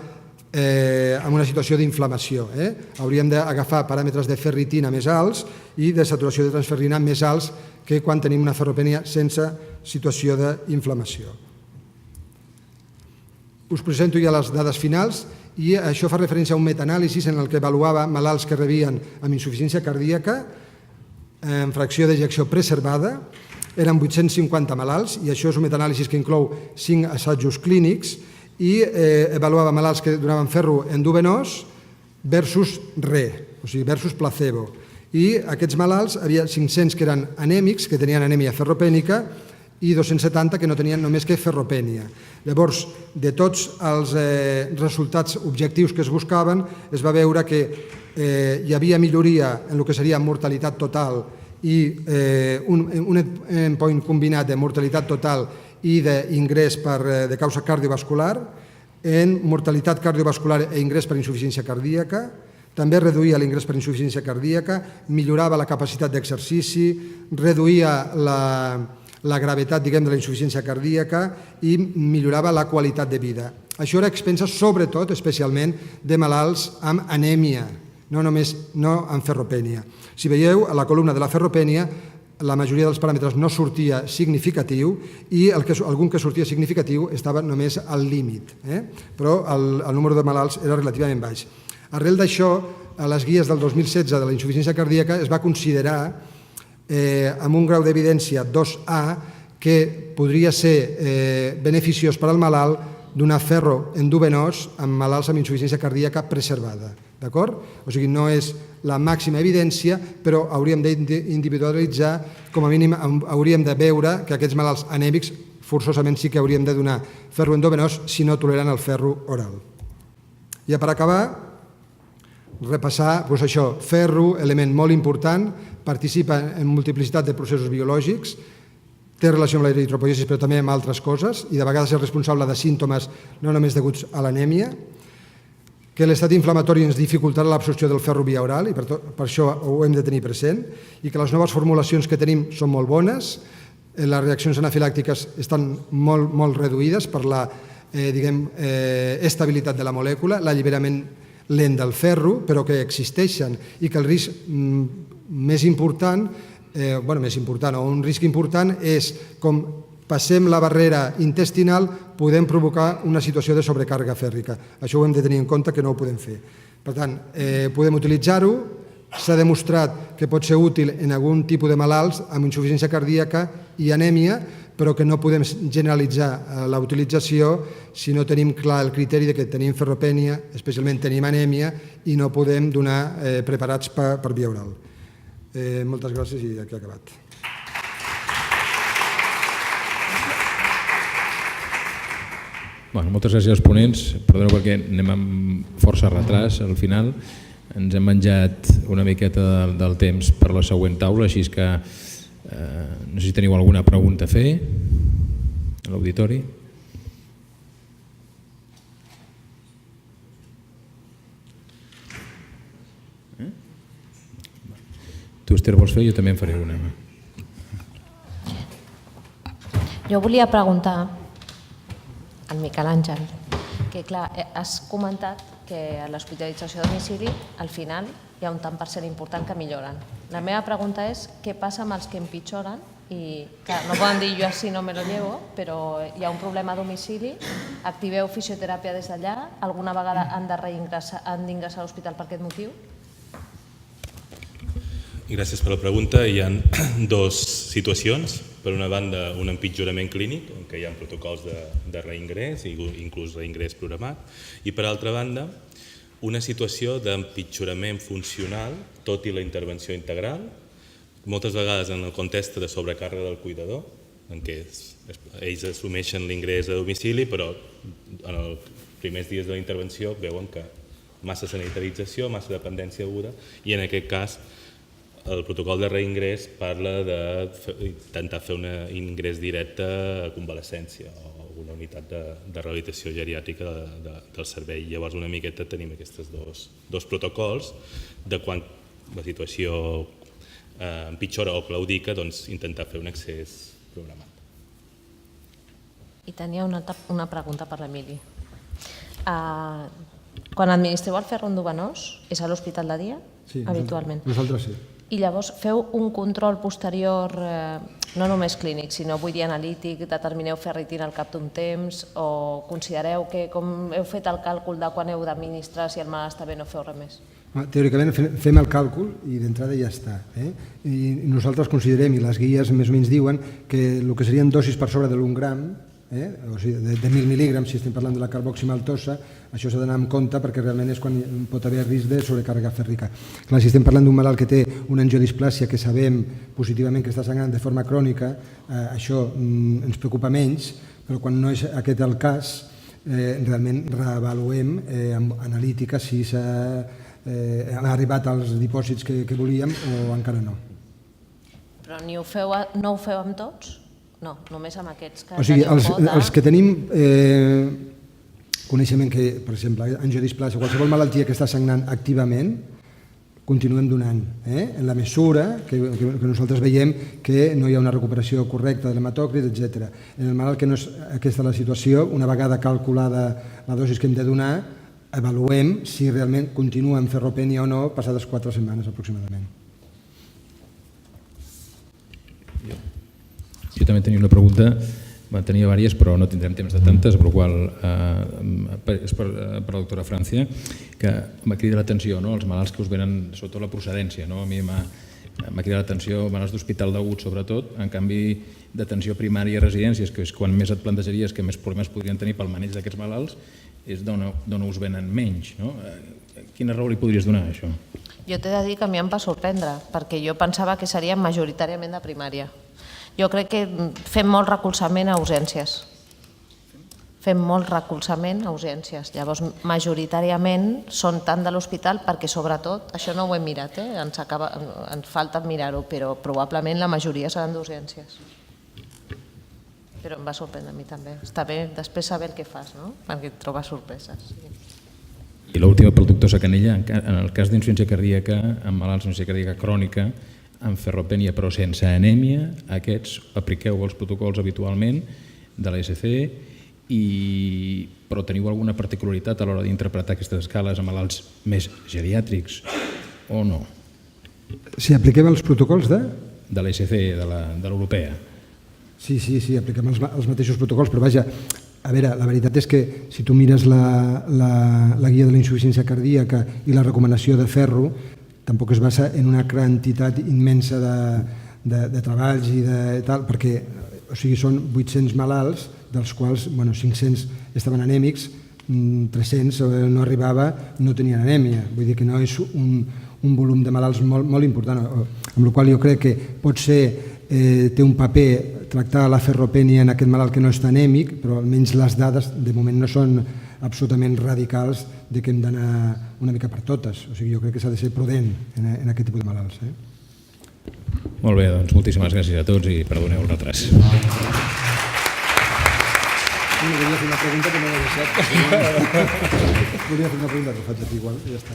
en una situació d'inflamació. Hauríem d'agafar paràmetres de ferritina més alts i de saturació de transferrina més alts que quan tenim una ferropènia sense situació d'inflamació. Us presento ja les dades finals i això fa referència a un metaanàlisi en el que avaluava malalts que rebien amb insuficiència cardíaca en fracció d'ejecció preservada. Eren 850 malalts i això és un metaanàlisi que inclou 5 assajos clínics i avaluava malalts que donaven ferro endovenós versus o sigui, versus placebo. I aquests malalts, havia 500 que eren anèmics, que tenien anèmia ferropènica, i 270 que no tenien només que ferropènia. Llavors, de tots els resultats objectius que es buscaven, es va veure que hi havia milloria en el que seria mortalitat total i un endpoint combinat de mortalitat total i d'ingrés de causa cardiovascular, en mortalitat cardiovascular i ingrés per insuficiència cardíaca. També reduïa l'ingrés per insuficiència cardíaca, millorava la capacitat d'exercici, reduïa la gravetat, diguem, de la insuficiència cardíaca i millorava la qualitat de vida. Això era a expenses, sobretot, especialment, de malalts amb anèmia, no amb ferropènia. Si veieu, a la columna de la ferropènia, la majoria dels paràmetres no sortia significatiu i algun que sortia significatiu estava només al límit, però el número de malalts era relativament baix. Arrel d'això, a les guies del 2016 de la insuficiència cardíaca es va considerar amb un grau d'evidència 2A que podria ser beneficiós per al malalt donar ferro endovenós amb malalts amb insuficiència cardíaca preservada. D'acord? O sigui, no és la màxima evidència, però hauríem d'individualitzar, com a mínim hauríem de veure que aquests malalts anèmics forçosament sí que hauríem de donar ferro endovenós si no toleren el ferro oral. I per acabar, repassar això, ferro, element molt important, participa en multiplicitat de processos biològics, té relació amb l'eritropoiesis però també amb altres coses i de vegades és responsable de símptomes no només deguts a l'anèmia, que l'estat inflamatori ens dificultarà l'absorció del ferro via oral i per això ho hem de tenir present i que les noves formulacions que tenim són molt bones, les reaccions anafilàctiques estan molt reduïdes per la estabilitat de la molècula, l'alliberament lent del ferro, però que existeixen i que el risc més important, o un risc important és com passem la barrera intestinal podem provocar una situació de sobrecàrrega fèrrica. Això ho hem de tenir en compte que no ho podem fer. Per tant, podem utilitzar-ho, s'ha demostrat que pot ser útil en algun tipus de malalts amb insuficiència cardíaca i anèmia, però que no podem generalitzar la utilització si no tenim clar el criteri que tenim ferropènia, especialment tenim anèmia, i no podem donar preparats per via oral. Moltes gràcies i aquí he acabat. Moltes gràcies als ponents. Perdoneu perquè anem amb força retras al final. Ens hem menjat una miqueta del temps per la següent taula, així que no sé si teniu alguna pregunta a fer a l'auditori. Tu, Esther, vols fer? Jo també en faré una. Jo volia preguntar al Miquel Àngel, que clar, has comentat que a l'hospitalització a domicili al final hi ha un tant per cent important que milloren. La meva pregunta és què passa amb els que empitjoren i clar, no poden dir jo així no me lo llevo, però hi ha un problema a domicili, activeu fisioteràpia des d'allà, alguna vegada han d'ingressar a l'hospital per aquest motiu? Gràcies per la pregunta. Hi ha dues situacions. Per una banda, un empitjorament clínic, en què hi ha protocols de reingrés, inclús reingrés programat, i per altra banda, una situació d'empitjorament funcional, tot i la intervenció integral, moltes vegades en el context de sobrecàrrega del cuidador, en què ells assumeixen l'ingrés a domicili, però en els primers dies de la intervenció veuen que massa sanitarització, massa dependència aguda, i en aquest cas el protocol de reingrés parla d'intentar fer un ingrés directe a convalescència o una unitat de rehabilitació geriàtrica del servei. Llavors una miqueta tenim aquests dos protocols de quan la situació empitjora o claudica, doncs intentar fer un accés programat. I tenia una pregunta per l'Emili. Quan administreu el ferro endovenós, és a l'hospital de dia? Sí, habitualment. Nosaltres sí. I llavors feu un control posterior, no només clínic, sinó vull dir analític, determineu ferritina al cap d'un temps, o considereu que com heu fet el càlcul de quan heu d'administrar, si el malalt està bé, no feu res més? Teòricament fem el càlcul i d'entrada ja està. I nosaltres considerem, i les guies més o menys diuen, que el que serien dosis per sobre de l'1 gram, o sigui, de 1.000 mil·lígrams, si estem parlant de la carboximaltosa, això s'ha d'anar en compte perquè realment és quan pot haver risc de sobrecàrrega fèrrica. Clar, si estem parlant d'un malalt que té una angiodisplàsia que sabem positivament que està sangrant de forma crònica, això ens preocupa menys, però quan no és aquest el cas, realment reavaluem amb analítica si s'ha arribat als dipòsits que volíem o encara no. Però no ho feu amb tots? No, només amb aquests que o sigui, teniu por de... els que tenim coneixement que, per exemple, angiodisplàsia, qualsevol malaltia que està sagnant activament, continuem donant, en la mesura que nosaltres veiem que no hi ha una recuperació correcta de l'hematòcrit, etc. En el malalt que no és aquesta la situació, una vegada calculada la dosis que hem de donar, avaluem si realment continua amb ferropènia o no passades 4 setmanes aproximadament. Jo també tenia una pregunta, tenia diverses però no tindrem temps de tantes, per la qual és per la doctora Francia, que m'ha cridat l'atenció, els malalts que us venen, sobretot la procedència, a mi m'ha cridat l'atenció, malalts d'hospital d'agut sobretot, en canvi d'atenció primària i residències, que és quan més et plantejaries que més problemes podrien tenir pel maneig d'aquests malalts, és d'on us venen menys. Quina raó li podries donar a això? Jo t'he de dir que a mi em va sorprendre, perquè jo pensava que serien majoritàriament de primària. Jo crec que fem molt recolzament a urgències. Llavors, majoritàriament són tant de l'hospital perquè, sobretot, això no ho hem mirat, ens falta mirar-ho, però probablement la majoria seran d'urgències. Però em va sorprendre a mi també. Està bé després saber el que fas, no? Perquè et trobes sorpreses. I l'última pel doctor Sacanella, en el cas d'insuficiència cardíaca, amb malalts d'insuficiència cardíaca crònica, amb ferropènia però sense anèmia, aquests apliqueu els protocols habitualment de l'ASC, però teniu alguna particularitat a l'hora d'interpretar aquestes escales a malalts més geriàtrics o no? Si apliquem els protocols de? De l'ASC, de l'europea. Sí, apliquem els mateixos protocols, però vaja, a veure, la veritat és que si tu mires la guia de la insuficiència cardíaca i la recomanació de ferro, tampoc es basa en una quantitat immensa de treballs i de tal, perquè són 800 malalts, dels quals 500 estaven anèmics, 300 no arribava, no tenien anèmia. Vull dir que no és un volum de malalts molt important, amb la qual jo crec que pot ser, té un paper tractar la ferropènia en aquest malalt que no està anèmic, però almenys les dades de moment no són absolutament radicals de que hem d'anar una mica per totes. O sigui, jo crec que s'ha de ser prudent en aquest tipus de malalts. Molt bé, doncs moltíssimes gràcies a tots i perdoneu el retras. Volia fer una pregunta que no l'he deixat. Volia fer una pregunta que faig aquí igual i ja està.